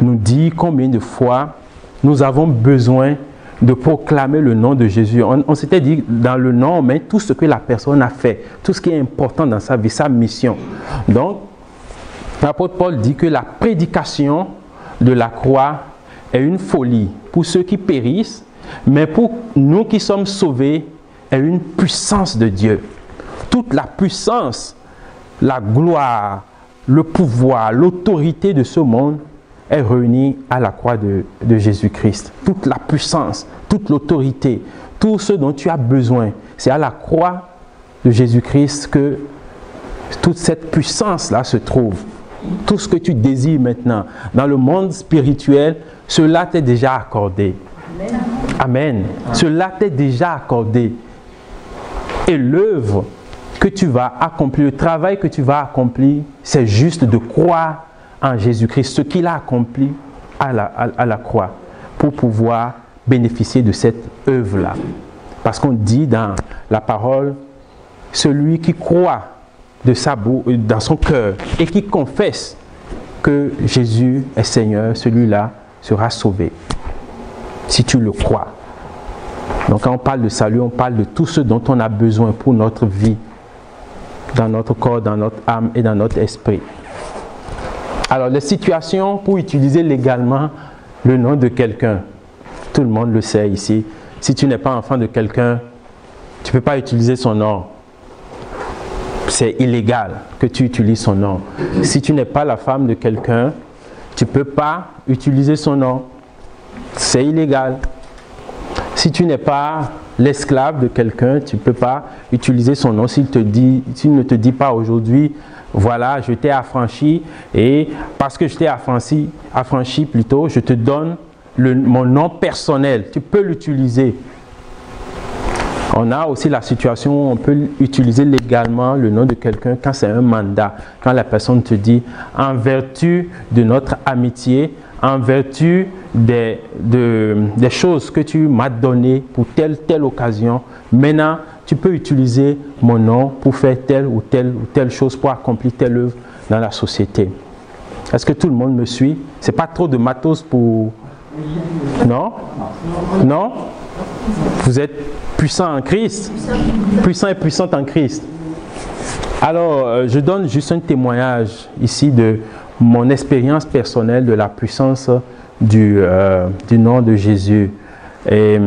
nous dire combien de fois nous avons besoin de proclamer le nom de Jésus. On s'était dit, dans le nom, mais tout ce que la personne a fait, tout ce qui est important dans sa vie, sa mission. Donc, l'apôtre Paul dit que la prédication de la croix est une folie pour ceux qui périssent, mais pour nous qui sommes sauvés, est une puissance de Dieu. Toute la puissance, la gloire, le pouvoir, l'autorité de ce monde est réunie à la croix de Jésus-Christ. Toute la puissance, toute l'autorité, tout ce dont tu as besoin, c'est à la croix de Jésus-Christ que toute cette puissance-là se trouve. Tout ce que tu désires maintenant, dans le monde spirituel, cela t'est déjà accordé. Amen. Cela t'est déjà accordé. Et l'œuvre que tu vas accomplir, le travail que tu vas accomplir, c'est juste de croire en Jésus-Christ, ce qu'il a accompli à la croix, pour pouvoir bénéficier de cette œuvre-là. Parce qu'on dit dans la parole, celui qui croit de dans son cœur et qui confesse que Jésus est Seigneur, celui-là sera sauvé. Si tu le crois. Donc quand on parle de salut, on parle de tout ce dont on a besoin pour notre vie, dans notre corps, dans notre âme et dans notre esprit. Alors les situations pour utiliser légalement le nom de quelqu'un, tout le monde le sait ici. Si tu n'es pas enfant de quelqu'un, tu ne peux pas utiliser son nom. C'est illégal que tu utilises son nom. Si tu n'es pas la femme de quelqu'un, tu ne peux pas utiliser son nom. C'est illégal. Si tu n'es pas l'esclave de quelqu'un, tu ne peux pas utiliser son nom. S'il ne te dit pas aujourd'hui, voilà, je t'ai affranchi, et parce que je t'ai affranchi plutôt, je te donne mon nom personnel. Tu peux l'utiliser. On a aussi la situation où on peut utiliser légalement le nom de quelqu'un quand c'est un mandat. Quand la personne te dit, en vertu de notre amitié, en vertu des choses que tu m'as données pour telle occasion, maintenant tu peux utiliser mon nom pour faire telle ou telle chose, pour accomplir telle œuvre dans la société. Est-ce que tout le monde me suit? C'est pas trop de matos pour... Non? Non? Vous êtes puissant en Christ? Puissant et puissante en Christ. Alors, je donne juste un témoignage ici de mon expérience personnelle de la puissance du nom de Jésus. Et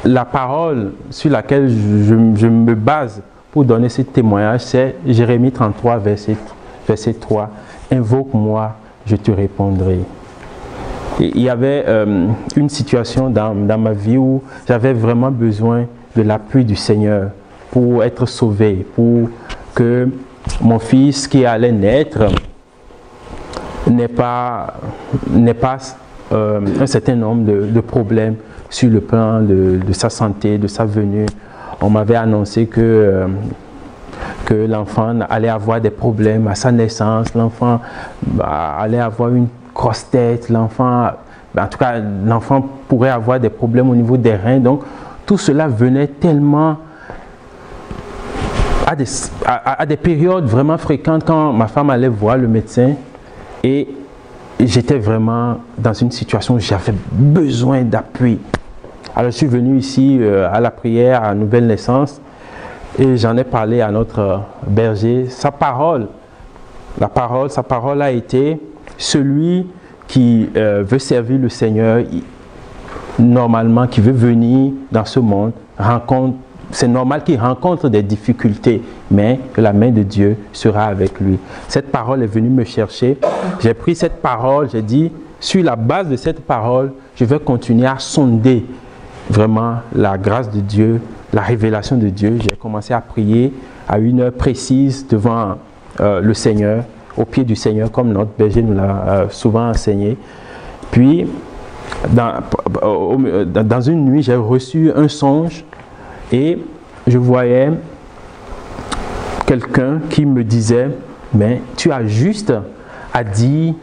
la parole sur laquelle je me base pour donner ce témoignage, c'est Jérémie 33, verset 3. « Invoque-moi, je te répondrai. » Il y avait une situation dans ma vie où j'avais vraiment besoin de l'appui du Seigneur pour être sauvé, pour que mon fils qui allait naître n'ait pas un certain nombre de problèmes sur le plan de sa santé, de sa venue. On m'avait annoncé que l'enfant allait avoir des problèmes à sa naissance, l'enfant allait avoir une grosse tête, l'enfant, en tout cas, l'enfant pourrait avoir des problèmes au niveau des reins. Donc, tout cela venait tellement à des périodes vraiment fréquentes quand ma femme allait voir le médecin et j'étais vraiment dans une situation où j'avais besoin d'appui. Alors, je suis venu ici à la prière à Nouvelle Naissance et j'en ai parlé à notre berger. Sa parole a été: celui qui veut servir le Seigneur, normalement, qui veut venir dans ce monde, c'est normal qu'il rencontre des difficultés, mais que la main de Dieu sera avec lui. Cette parole est venue me chercher. J'ai pris cette parole, j'ai dit, sur la base de cette parole, je vais continuer à sonder vraiment la grâce de Dieu, la révélation de Dieu. J'ai commencé à prier à une heure précise devant le Seigneur, au pied du Seigneur, comme notre berger nous l'a souvent enseigné. Puis, dans une nuit, j'ai reçu un songe et je voyais quelqu'un qui me disait: mais tu as juste à dire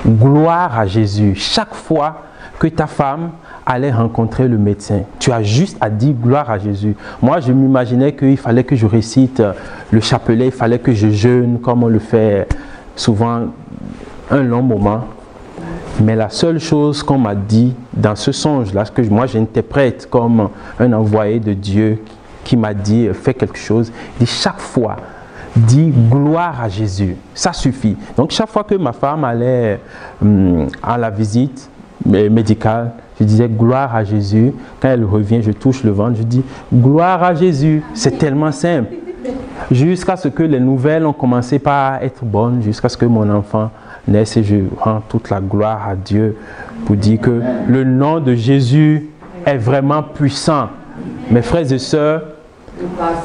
gloire à Jésus. Chaque fois que ta femme allait rencontrer le médecin, tu as juste à dire gloire à Jésus. Moi, je m'imaginais qu'il fallait que je récite le chapelet, il fallait que je jeûne comme on le fait souvent un long moment. Mais la seule chose qu'on m'a dit dans ce songe-là, ce que moi j'interprète comme un envoyé de Dieu qui m'a dit: fais quelque chose, il dit chaque fois, dis gloire à Jésus. Ça suffit. Donc chaque fois que ma femme allait à la visite médicale, je disais gloire à Jésus. Quand elle revient, je touche le ventre, je dis gloire à Jésus. C'est tellement simple. Jusqu'à ce que les nouvelles ont commencé par être bonnes, jusqu'à ce que mon enfant naisse, et je rends toute la gloire à Dieu pour dire que le nom de Jésus est vraiment puissant. Mes frères et sœurs,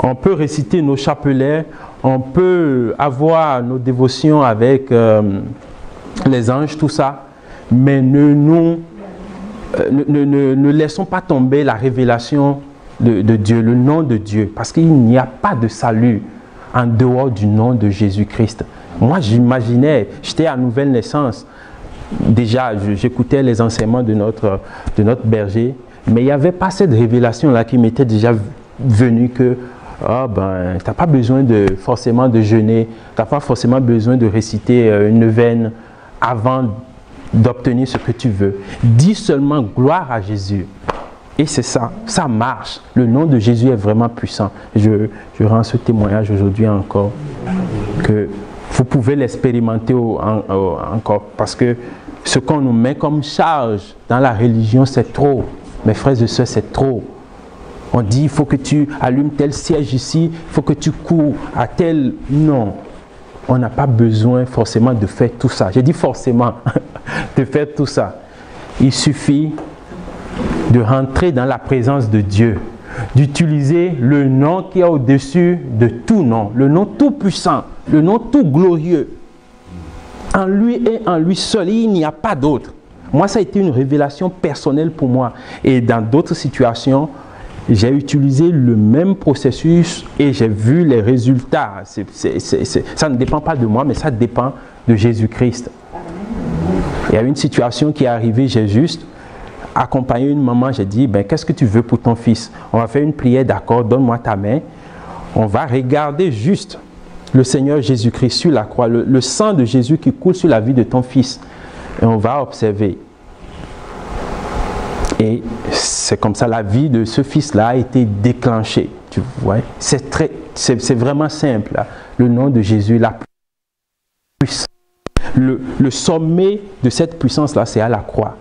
on peut réciter nos chapelets, on peut avoir nos dévotions avec les anges, tout ça, mais ne laissons pas tomber la révélation de Dieu, le nom de Dieu, parce qu'il n'y a pas de salut en dehors du nom de Jésus-Christ. Moi, j'imaginais, j'étais à nouvelle naissance, déjà, j'écoutais les enseignements de notre berger, mais il n'y avait pas cette révélation-là qui m'était déjà venue que oh ben, tu n'as pas besoin forcément de jeûner, tu n'as pas forcément besoin de réciter une neuvaine avant d'obtenir ce que tu veux. Dis seulement gloire à Jésus. Et c'est ça, ça marche. Le nom de Jésus est vraiment puissant. Je rends ce témoignage aujourd'hui encore, que vous pouvez l'expérimenter encore, parce que ce qu'on nous met comme charge dans la religion, c'est trop. Mes frères et sœurs, c'est trop. On dit, il faut que tu allumes tel siège ici, il faut que tu cours à tel... Non, on n'a pas besoin forcément de faire tout ça. J'ai dit forcément de faire tout ça. Il suffit de rentrer dans la présence de Dieu, d'utiliser le nom qui est au-dessus de tout nom, le nom tout puissant, le nom tout glorieux. En lui et en lui seul, il n'y a pas d'autre. Moi, ça a été une révélation personnelle pour moi. Et dans d'autres situations, j'ai utilisé le même processus et j'ai vu les résultats. Ça ne dépend pas de moi, mais ça dépend de Jésus-Christ. Il y a une situation qui est arrivée, j'ai juste accompagné une maman, j'ai dit, ben, qu'est-ce que tu veux pour ton fils? On va faire une prière, d'accord, donne-moi ta main. On va regarder juste le Seigneur Jésus-Christ sur la croix, le sang de Jésus qui coule sur la vie de ton fils. Et on va observer. Et c'est comme ça, la vie de ce fils-là a été déclenchée. Tu vois, c'est vraiment simple. Là. Le nom de Jésus, la puissance. Le sommet de cette puissance-là, c'est à la croix.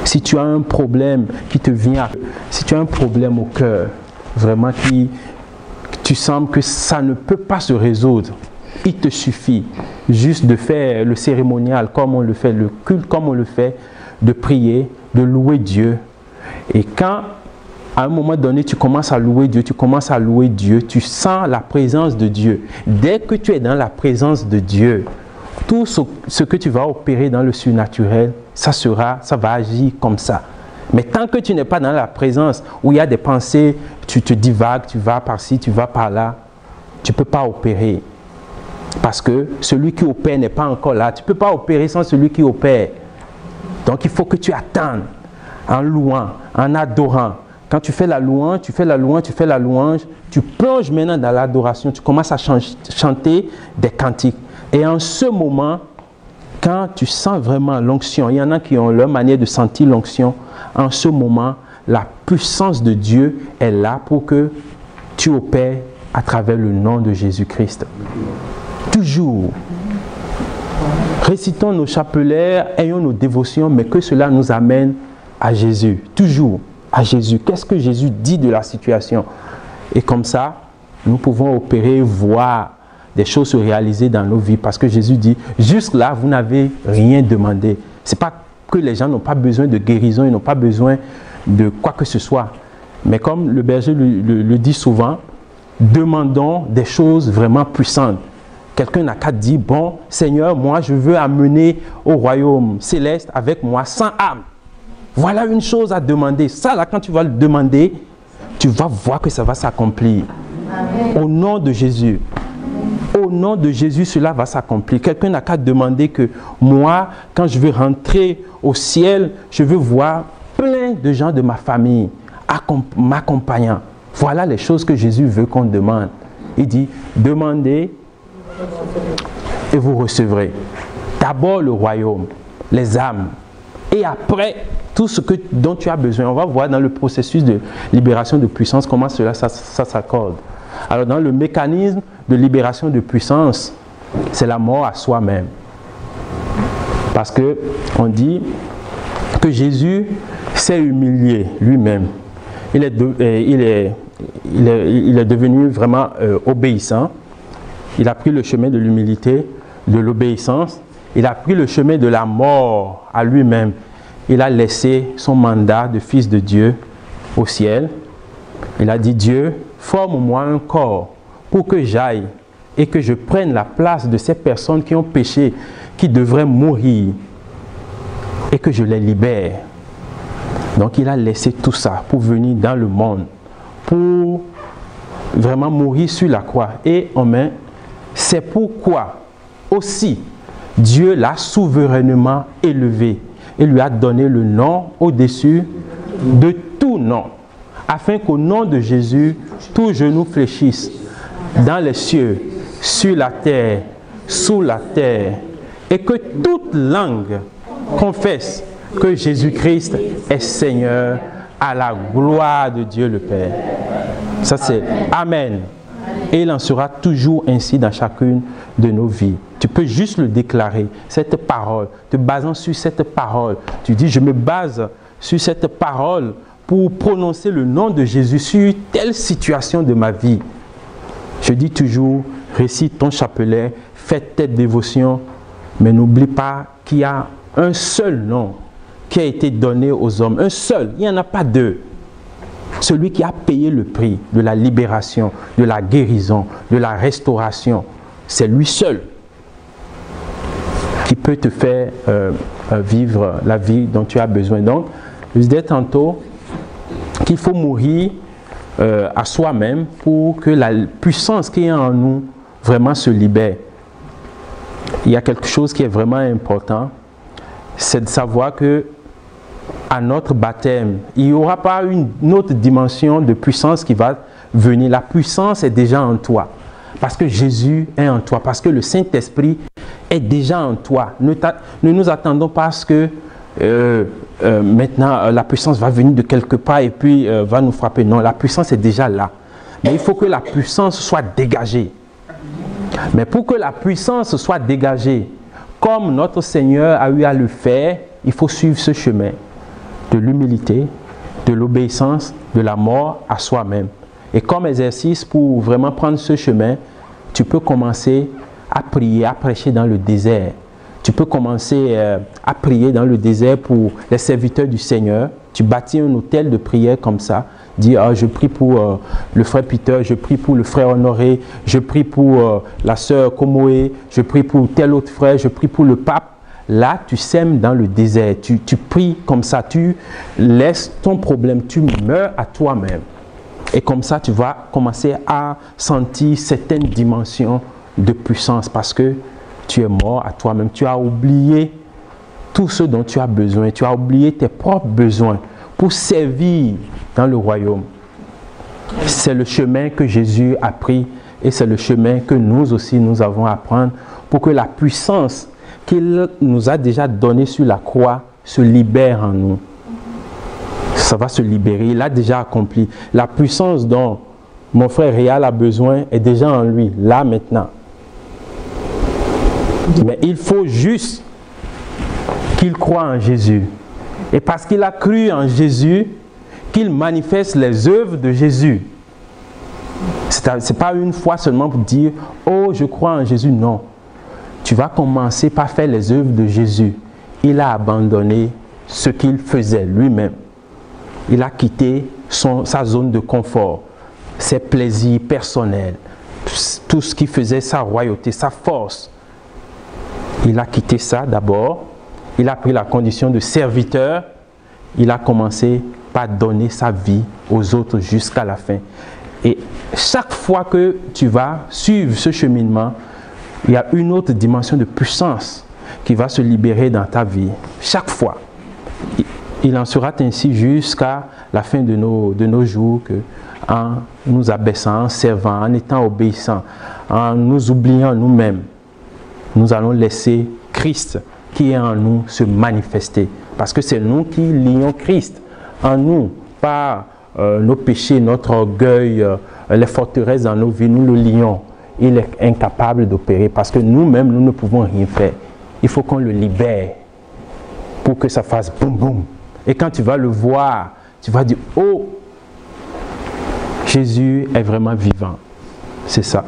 Si tu as un problème qui te vient, si tu as un problème au cœur, vraiment tu sens que ça ne peut pas se résoudre, il te suffit juste de faire le cérémonial comme on le fait, le culte comme on le fait, de prier, de louer Dieu. Et quand, à un moment donné, tu commences à louer Dieu, tu sens la présence de Dieu. Dès que tu es dans la présence de Dieu, tout ce que tu vas opérer dans le surnaturel, ça va agir comme ça. Mais tant que tu n'es pas dans la présence, où il y a des pensées, tu te divagues, tu vas par-ci, tu vas par-là, tu ne peux pas opérer. Parce que celui qui opère n'est pas encore là. Tu ne peux pas opérer sans celui qui opère. Donc il faut que tu attendes en louant, en adorant. Quand tu fais la louange, tu plonges maintenant dans l'adoration, tu commences à chanter des cantiques. Et en ce moment, quand tu sens vraiment l'onction, il y en a qui ont leur manière de sentir l'onction, en ce moment, la puissance de Dieu est là pour que tu opères à travers le nom de Jésus-Christ. Toujours. Récitons nos chapelets, ayons nos dévotions, mais que cela nous amène à Jésus. Toujours à Jésus. Qu'est-ce que Jésus dit de la situation? Et comme ça, nous pouvons opérer, voir des choses se réaliser dans nos vies. Parce que Jésus dit, jusque-là, vous n'avez rien demandé. Ce n'est pas que les gens n'ont pas besoin de guérison, ils n'ont pas besoin de quoi que ce soit. Mais comme le berger le dit souvent, demandons des choses vraiment puissantes. Quelqu'un n'a qu'à dire, bon, Seigneur, moi je veux amener au royaume céleste avec moi 100 âmes. Voilà une chose à demander. Ça là, quand tu vas le demander, tu vas voir que ça va s'accomplir. Au nom de Jésus. Au nom de Jésus, cela va s'accomplir. Quelqu'un n'a qu'à demander que moi, quand je veux rentrer au ciel, je veux voir plein de gens de ma famille m'accompagnant. Voilà les choses que Jésus veut qu'on demande. Il dit, demandez et vous recevrez. D'abord le royaume, les âmes. Et après, tout ce dont tu as besoin. On va voir dans le processus de libération de puissance comment cela ça s'accorde. Alors dans le mécanisme de libération de puissance, c'est la mort à soi-même. Parce que on dit que Jésus s'est humilié lui-même. Il est devenu vraiment obéissant. Il a pris le chemin de l'humilité, de l'obéissance. Il a pris le chemin de la mort à lui-même. Il a laissé son mandat de fils de Dieu au ciel. Il a dit, Dieu, forme-moi un corps pour que j'aille et que je prenne la place de ces personnes qui ont péché, qui devraient mourir et que je les libère. Donc il a laissé tout ça pour venir dans le monde, pour vraiment mourir sur la croix. Et c'est pourquoi aussi Dieu l'a souverainement élevé et lui a donné le nom au-dessus de tout nom, afin qu'au nom de Jésus, tout genou fléchisse dans les cieux, sur la terre, sous la terre, et que toute langue confesse que Jésus-Christ est Seigneur, à la gloire de Dieu le Père. Ça c'est Amen. Et il en sera toujours ainsi dans chacune de nos vies. Tu peux juste le déclarer, cette parole, te basant sur cette parole. Tu dis, je me base sur cette parole pour prononcer le nom de Jésus sur telle situation de ma vie. Je dis toujours, récite ton chapelet, fais tes dévotions, mais n'oublie pas qu'il y a un seul nom qui a été donné aux hommes. Un seul, il n'y en a pas deux. Celui qui a payé le prix de la libération, de la guérison, de la restauration. C'est lui seul qui peut te faire vivre la vie dont tu as besoin. Donc, je disais tantôt qu'il faut mourir à soi-même pour que la puissance qui est en nous vraiment se libère. Il y a quelque chose qui est vraiment important, c'est de savoir que à notre baptême, il n'y aura pas une autre dimension de puissance qui va venir. La puissance est déjà en toi. Parce que Jésus est en toi. Parce que le Saint-Esprit est déjà en toi. Ne nous attendons pas à ce que maintenant la puissance va venir de quelque part et puis va nous frapper. Non, la puissance est déjà là. Mais il faut que la puissance soit dégagée. Mais pour que la puissance soit dégagée, comme notre Seigneur a eu à le faire, il faut suivre ce chemin de l'humilité, de l'obéissance, de la mort à soi-même. Et comme exercice pour vraiment prendre ce chemin, tu peux commencer à prier, à prêcher dans le désert. Tu peux commencer à prier dans le désert pour les serviteurs du Seigneur. Tu bâtis un hôtel de prière comme ça. Dis, je prie pour le frère Peter, je prie pour le frère Honoré, je prie pour la sœur Komoé, je prie pour tel autre frère, je prie pour le pape. Là, tu sèmes dans le désert, tu pries comme ça, tu laisses ton problème, tu meurs à toi-même. Et comme ça, tu vas commencer à sentir certaines dimensions de puissance parce que tu es mort à toi-même. Tu as oublié tout ce dont tu as besoin, tu as oublié tes propres besoins pour servir dans le royaume. C'est le chemin que Jésus a pris et c'est le chemin que nous aussi nous avons à prendre pour que la puissance qu'il nous a déjà donné sur la croix se libère en nous. Ça va se libérer, il l'a déjà accompli. La puissance dont mon frère Réal a besoin est déjà en lui, là maintenant. Mais il faut juste qu'il croie en Jésus. Et parce qu'il a cru en Jésus, qu'il manifeste les œuvres de Jésus. Ce n'est pas une fois seulement pour dire « Oh, je crois en Jésus ». Non. Tu vas commencer par faire les œuvres de Jésus. Il a abandonné ce qu'il faisait lui-même. Il a quitté sa zone de confort, ses plaisirs personnels, tout ce qui faisait sa royauté, sa force. Il a quitté ça d'abord. Il a pris la condition de serviteur. Il a commencé par donner sa vie aux autres jusqu'à la fin. Et chaque fois que tu vas suivre ce cheminement, il y a une autre dimension de puissance qui va se libérer dans ta vie. Chaque fois. Il en sera ainsi jusqu'à la fin de nos jours, que, en nous abaissant, en servant, en étant obéissants, en nous oubliant nous-mêmes, nous allons laisser Christ qui est en nous se manifester. Parce que c'est nous qui lions Christ en nous, par nos péchés, notre orgueil, les forteresses dans nos vies, nous le lions. Il est incapable d'opérer parce que nous-mêmes, nous ne pouvons rien faire. Il faut qu'on le libère pour que ça fasse boum boum. Et quand tu vas le voir, tu vas dire, oh, Jésus est vraiment vivant. C'est ça.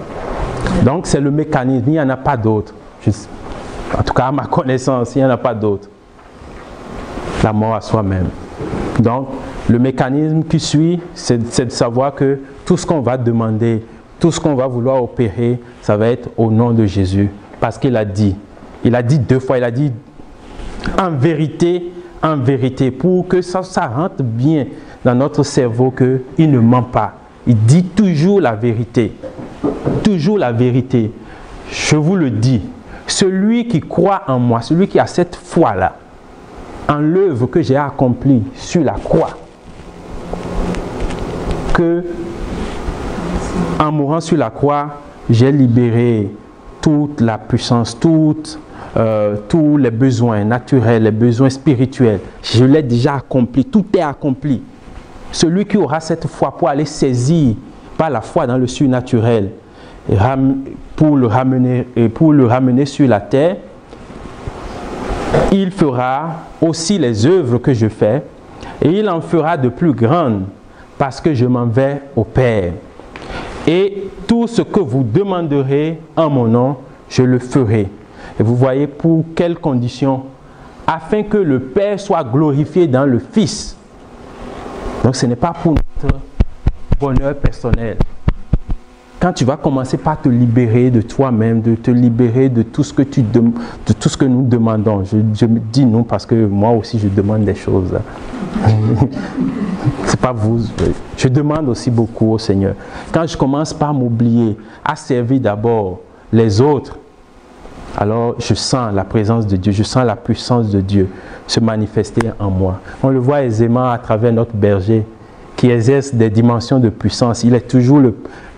Donc c'est le mécanisme, il n'y en a pas d'autre. En tout cas, à ma connaissance, il n'y en a pas d'autre. La mort à soi-même. Donc, le mécanisme qui suit, c'est de savoir que tout ce qu'on va demander, tout ce qu'on va vouloir opérer, ça va être au nom de Jésus. Parce qu'il a dit, Il a dit 2 fois, il a dit en vérité, pour que ça rentre bien dans notre cerveau qu'il ne ment pas. Il dit toujours la vérité. Toujours la vérité. Je vous le dis, celui qui croit en moi, celui qui a cette foi-là, en l'œuvre que j'ai accomplie sur la croix, que en mourant sur la croix, j'ai libéré toute la puissance, tous les besoins naturels, les besoins spirituels. Je l'ai déjà accompli, tout est accompli. Celui qui aura cette foi pour aller saisir par la foi dans le surnaturel, pour le ramener sur la terre, il fera aussi les œuvres que je fais, et il en fera de plus grandes, parce que je m'en vais au Père. Et tout ce que vous demanderez en mon nom, je le ferai. Et vous voyez pour quelles conditions? Afin que le Père soit glorifié dans le Fils. Donc ce n'est pas pour notre bonheur personnel. Quand tu vas commencer par te libérer de toi-même, de te libérer de tout ce que, de tout ce que nous demandons. Je me dis non parce que moi aussi je demande des choses. C'est pas vous. Je demande aussi beaucoup au Seigneur. Quand je commence par m'oublier, à servir d'abord les autres, alors je sens la présence de Dieu, je sens la puissance de Dieu se manifester en moi. On le voit aisément à travers notre berger qui exerce des dimensions de puissance. Il est toujours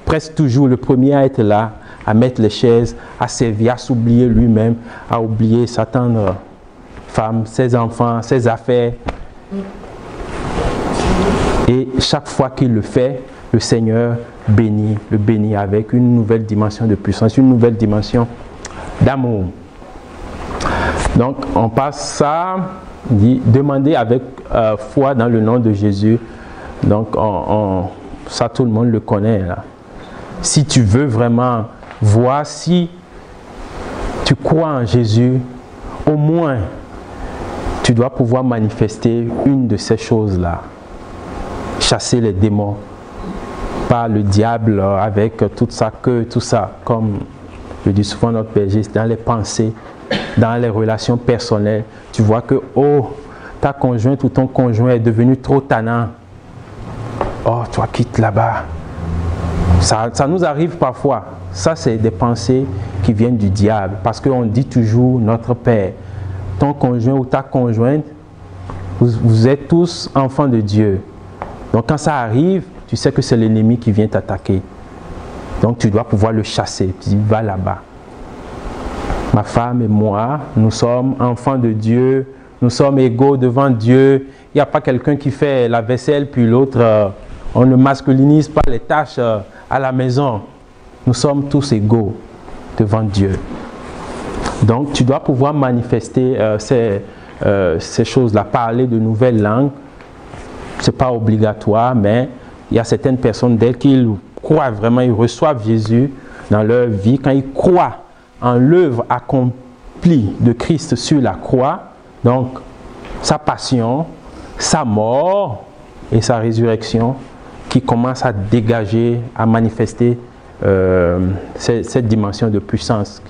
presque toujours le premier à être là, à mettre les chaises, à servir, à s'oublier lui-même, à oublier sa tendre femme, ses enfants, ses affaires. Et chaque fois qu'il le fait, le Seigneur le bénit avec une nouvelle dimension de puissance, une nouvelle dimension d'amour. Donc, on passe ça, dit, demander avec foi dans le nom de Jésus. Donc, ça, tout le monde le connaît, là. Si tu veux vraiment voir si tu crois en Jésus, au moins, tu dois pouvoir manifester une de ces choses-là. Chasser les démons par le diable avec toute sa queue, tout ça, comme je dis souvent notre berger, dans les pensées, dans les relations personnelles, tu vois que, oh, ta conjointe ou ton conjoint est devenu trop tannant. Oh, toi quitte là-bas. Ça nous arrive parfois. Ça, c'est des pensées qui viennent du diable. Parce qu'on dit toujours notre Père. Ton conjoint ou ta conjointe, vous êtes tous enfants de Dieu. Donc quand ça arrive, tu sais que c'est l'ennemi qui vient t'attaquer. Donc tu dois pouvoir le chasser. Tu dis, va là-bas. Ma femme et moi, nous sommes enfants de Dieu. Nous sommes égaux devant Dieu. Il n'y a pas quelqu'un qui fait la vaisselle, puis l'autre, on ne masculinise pas les tâches à la maison. Nous sommes tous égaux devant Dieu. Donc tu dois pouvoir manifester ces choses-là, parler de nouvelles langues. Ce n'est pas obligatoire, mais il y a certaines personnes, dès qu'ils croient vraiment, ils reçoivent Jésus dans leur vie, quand ils croient en l'œuvre accomplie de Christ sur la croix, donc sa passion, sa mort et sa résurrection, qui commencent à dégager, à manifester cette dimension de puissance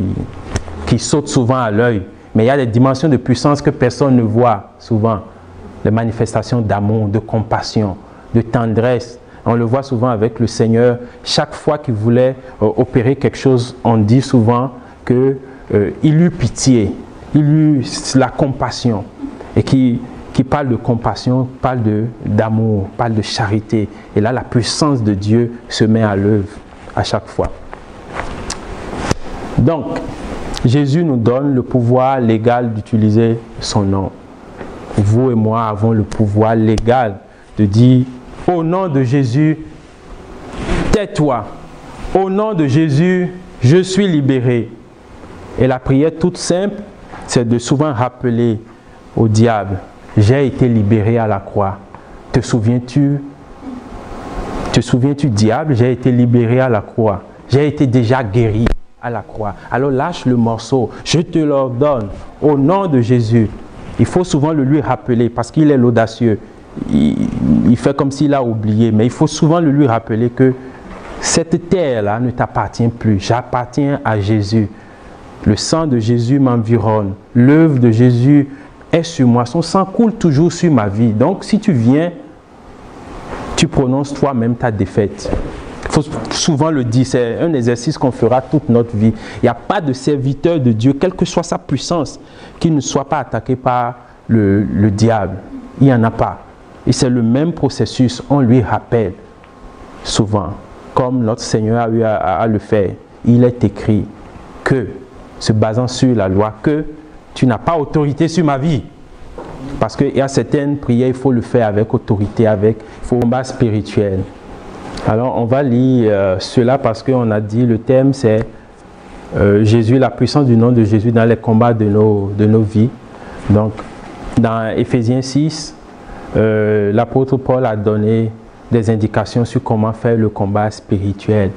qui saute souvent à l'œil. Mais il y a des dimensions de puissance que personne ne voit souvent. Les manifestations d'amour, de compassion, de tendresse. On le voit souvent avec le Seigneur. Chaque fois qu'il voulait opérer quelque chose, on dit souvent qu'il eut pitié, il eut la compassion. Et qui parle de compassion, parle d'amour, parle de charité. Et là, la puissance de Dieu se met à l'œuvre à chaque fois. Donc, Jésus nous donne le pouvoir légal d'utiliser son nom. Vous et moi avons le pouvoir légal de dire au nom de Jésus, tais-toi. Au nom de Jésus, je suis libéré. Et la prière toute simple, c'est de souvent rappeler au diable, j'ai été libéré à la croix. Te souviens-tu, diable, j'ai été libéré à la croix. J'ai été déjà guéri à la croix. Alors lâche le morceau, je te l'ordonne au nom de Jésus. Il faut souvent le lui rappeler parce qu'il est l'audacieux. Il fait comme s'il a oublié, mais il faut souvent le lui rappeler que cette terre-là ne t'appartient plus. J'appartiens à Jésus. Le sang de Jésus m'environne. L'œuvre de Jésus est sur moi. Son sang coule toujours sur ma vie. Donc, si tu viens, tu prononces toi-même ta défaite. Il faut souvent le dire, c'est un exercice qu'on fera toute notre vie. Il n'y a pas de serviteur de Dieu, quelle que soit sa puissance, qui ne soit pas attaqué par le diable. Il n'y en a pas. Et c'est le même processus, on lui rappelle souvent, comme notre Seigneur a eu à le faire. Il est écrit que, se basant sur la loi, que tu n'as pas autorité sur ma vie. Parce qu'il y a certaines prières, il faut le faire avec autorité, avec combat spirituel. Alors, on va lire cela parce qu'on a dit, le thème c'est Jésus, la puissance du nom de Jésus dans les combats de nos vies. Donc, dans Éphésiens 6, l'apôtre Paul a donné des indications sur comment faire le combat spirituel.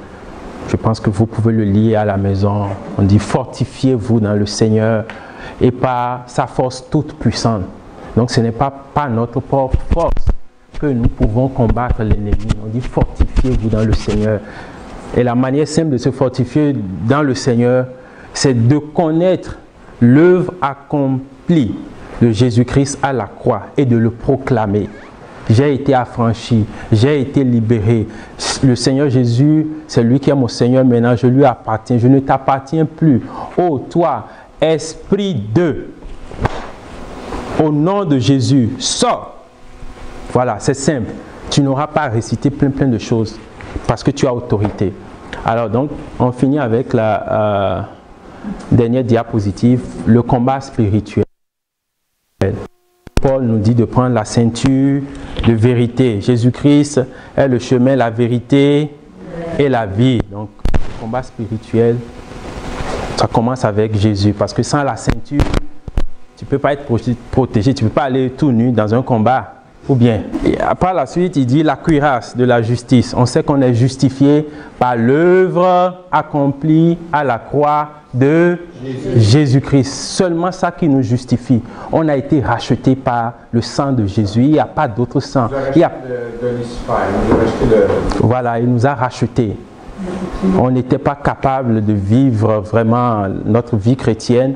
Je pense que vous pouvez le lire à la maison. On dit, fortifiez-vous dans le Seigneur et par sa force toute puissante. Donc, ce n'est pas par notre propre force que nous pouvons combattre l'ennemi. On dit fortifiez-vous dans le Seigneur. Et la manière simple de se fortifier dans le Seigneur, c'est de connaître l'œuvre accomplie de Jésus-Christ à la croix et de le proclamer. J'ai été affranchi, j'ai été libéré. Le Seigneur Jésus, c'est lui qui est mon Seigneur maintenant, je lui appartiens, je ne t'appartiens plus. Oh toi, esprit de, au nom de Jésus, sors. Voilà, c'est simple. Tu n'auras pas à réciter plein de choses parce que tu as autorité. Alors donc, on finit avec la dernière diapositive, le combat spirituel. Paul nous dit de prendre la ceinture de vérité. Jésus-Christ est le chemin, la vérité et la vie. Donc, le combat spirituel, ça commence avec Jésus parce que sans la ceinture, tu ne peux pas être protégé, tu ne peux pas aller tout nu dans un combat. Ou bien, et par la suite, il dit la cuirasse de la justice. On sait qu'on est justifié par l'œuvre accomplie à la croix de Jésus-Christ. Seulement ça qui nous justifie. On a été racheté par le sang de Jésus. Il n'y a pas d'autre sang. Voilà, il nous a rachetés. On n'était pas capable de vivre vraiment notre vie chrétienne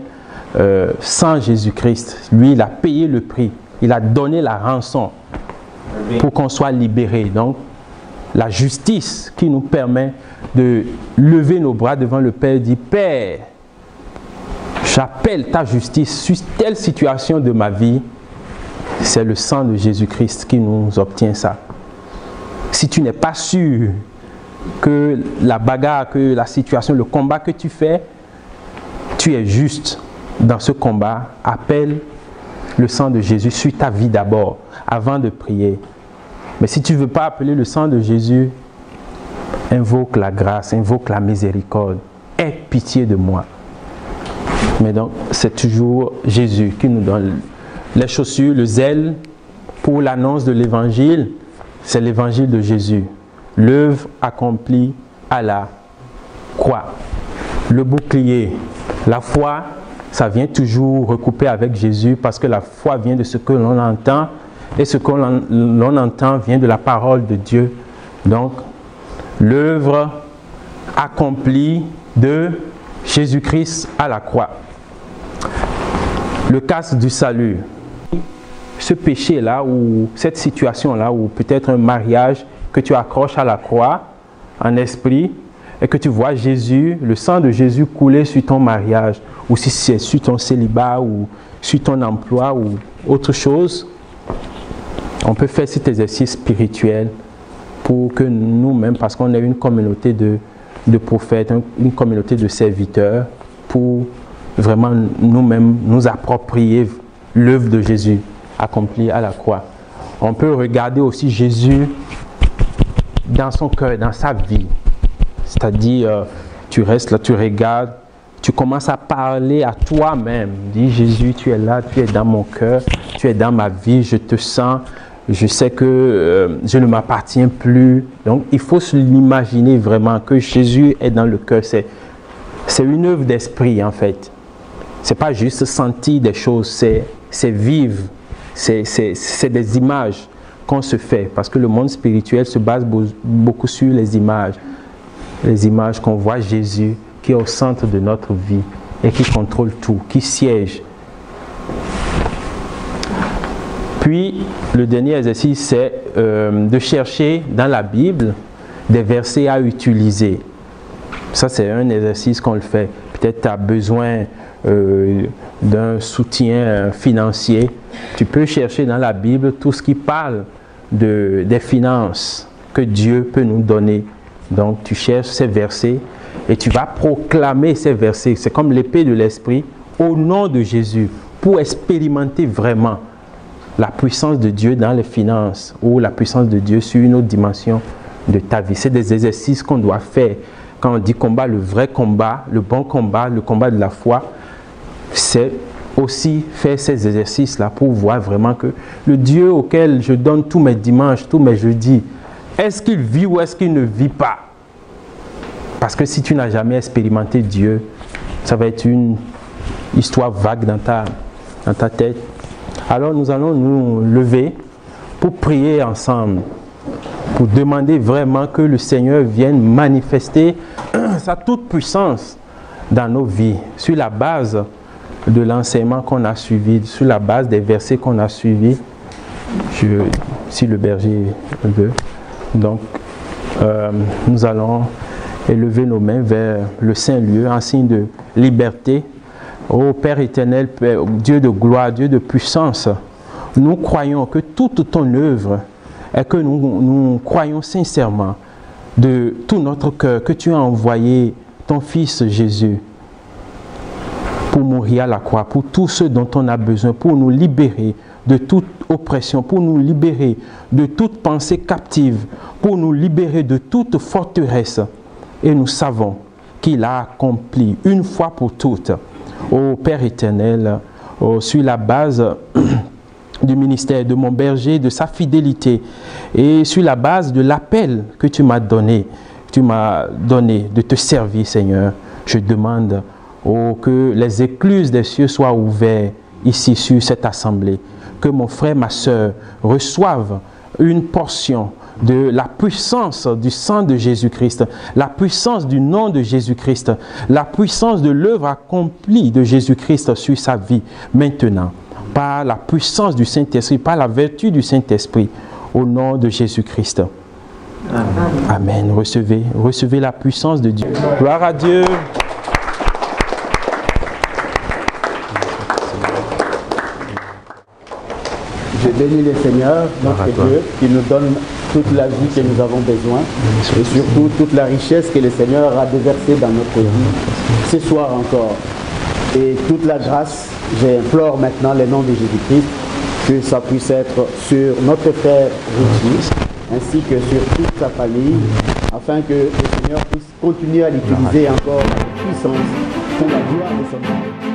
sans Jésus-Christ. Lui, il a payé le prix. Il a donné la rançon pour qu'on soit libéré. Donc, la justice qui nous permet de lever nos bras devant le Père, dit « Père, j'appelle ta justice sur telle situation de ma vie. » C'est le sang de Jésus-Christ qui nous obtient ça. Si tu n'es pas sûr que la bagarre, que la situation, le combat que tu fais, tu es juste dans ce combat, appelle le sang de Jésus sur ta vie d'abord, avant de prier. Mais si tu ne veux pas appeler le sang de Jésus, invoque la grâce, invoque la miséricorde. Aie pitié de moi. Mais donc, c'est toujours Jésus qui nous donne les chaussures, le zèle pour l'annonce de l'évangile. C'est l'évangile de Jésus. L'œuvre accomplie à la croix. Le bouclier, la foi, ça vient toujours recouper avec Jésus parce que la foi vient de ce que l'on entend et ce que l'on entend vient de la parole de Dieu. Donc, l'œuvre accomplie de Jésus-Christ à la croix. Le casque du salut. Ce péché-là ou cette situation-là ou peut-être un mariage que tu accroches à la croix en esprit et que tu vois Jésus, le sang de Jésus couler sur ton mariage ou si c'est sur ton célibat ou sur ton emploi ou autre chose, on peut faire cet exercice spirituel pour que nous-mêmes, parce qu'on est une communauté de prophètes, une communauté de serviteurs, pour vraiment nous-mêmes nous approprier l'œuvre de Jésus accomplie à la croix. On peut regarder aussi Jésus dans son cœur, dans sa vie. C'est-à-dire, tu restes là, tu regardes, tu commences à parler à toi-même. Dis, Jésus, tu es là, tu es dans mon cœur, tu es dans ma vie, je te sens, je sais que je ne m'appartiens plus. Donc, il faut se l'imaginer vraiment que Jésus est dans le cœur. C'est une œuvre d'esprit, en fait. Ce n'est pas juste sentir des choses, c'est vivre. C'est des images qu'on se fait. Parce que le monde spirituel se base beaucoup sur les images. Les images qu'on voit Jésus qui est au centre de notre vie et qui contrôle tout, qui siège. Puis, le dernier exercice, c'est de chercher dans la Bible des versets à utiliser. Ça, c'est un exercice qu'on le fait. Peut-être tu as besoin d'un soutien financier. Tu peux chercher dans la Bible tout ce qui parle des finances que Dieu peut nous donner. Donc, tu cherches ces versets et tu vas proclamer ces versets. C'est comme l'épée de l'esprit au nom de Jésus pour expérimenter vraiment la puissance de Dieu dans les finances ou la puissance de Dieu sur une autre dimension de ta vie. C'est des exercices qu'on doit faire. Quand on dit combat, le vrai combat, le bon combat, le combat de la foi, c'est aussi faire ces exercices-là pour voir vraiment que le Dieu auquel je donne tous mes dimanches, tous mes jeudis, est-ce qu'il vit ou est-ce qu'il ne vit pas? Parce que si tu n'as jamais expérimenté Dieu, ça va être une histoire vague dans ta tête. Alors nous allons nous lever pour prier ensemble, pour demander vraiment que le Seigneur vienne manifester sa toute puissance dans nos vies, sur la base de l'enseignement qu'on a suivi, sur la base des versets qu'on a suivis, si le berger veut. Donc, nous allons élever nos mains vers le Saint-Lieu en signe de liberté. Ô Père éternel, Père, Dieu de gloire, Dieu de puissance, nous croyons que toute ton œuvre est que nous croyons sincèrement de tout notre cœur que tu as envoyé ton Fils Jésus pour mourir à la croix, pour tout ce dont on a besoin, pour nous libérer de toute oppression, pour nous libérer de toute pensée captive, pour nous libérer de toute forteresse. Et nous savons qu'il a accompli une fois pour toutes, ô Père éternel, sur la base du ministère de mon berger, de sa fidélité, et sur la base de l'appel que tu m'as donné de te servir, Seigneur. Je demande que les écluses des cieux soient ouvertes ici sur cette assemblée, que mon frère, ma soeur reçoivent une portion de la puissance du sang de Jésus-Christ, la puissance du nom de Jésus-Christ, la puissance de l'œuvre accomplie de Jésus-Christ sur sa vie maintenant, par la puissance du Saint-Esprit, par la vertu du Saint-Esprit, au nom de Jésus-Christ. Amen. Recevez la puissance de Dieu. Gloire à Dieu. Je bénis le Seigneur, notre Dieu, qui nous donne toute la vie que nous avons besoin et surtout toute la richesse que le Seigneur a déversée dans notre vie ce soir encore. Et toute la grâce, j'implore maintenant le nom de Jésus-Christ, que ça puisse être sur notre frère Richie, ainsi que sur toute sa famille, afin que le Seigneur puisse continuer à l'utiliser encore avec puissance pour la gloire de son nom.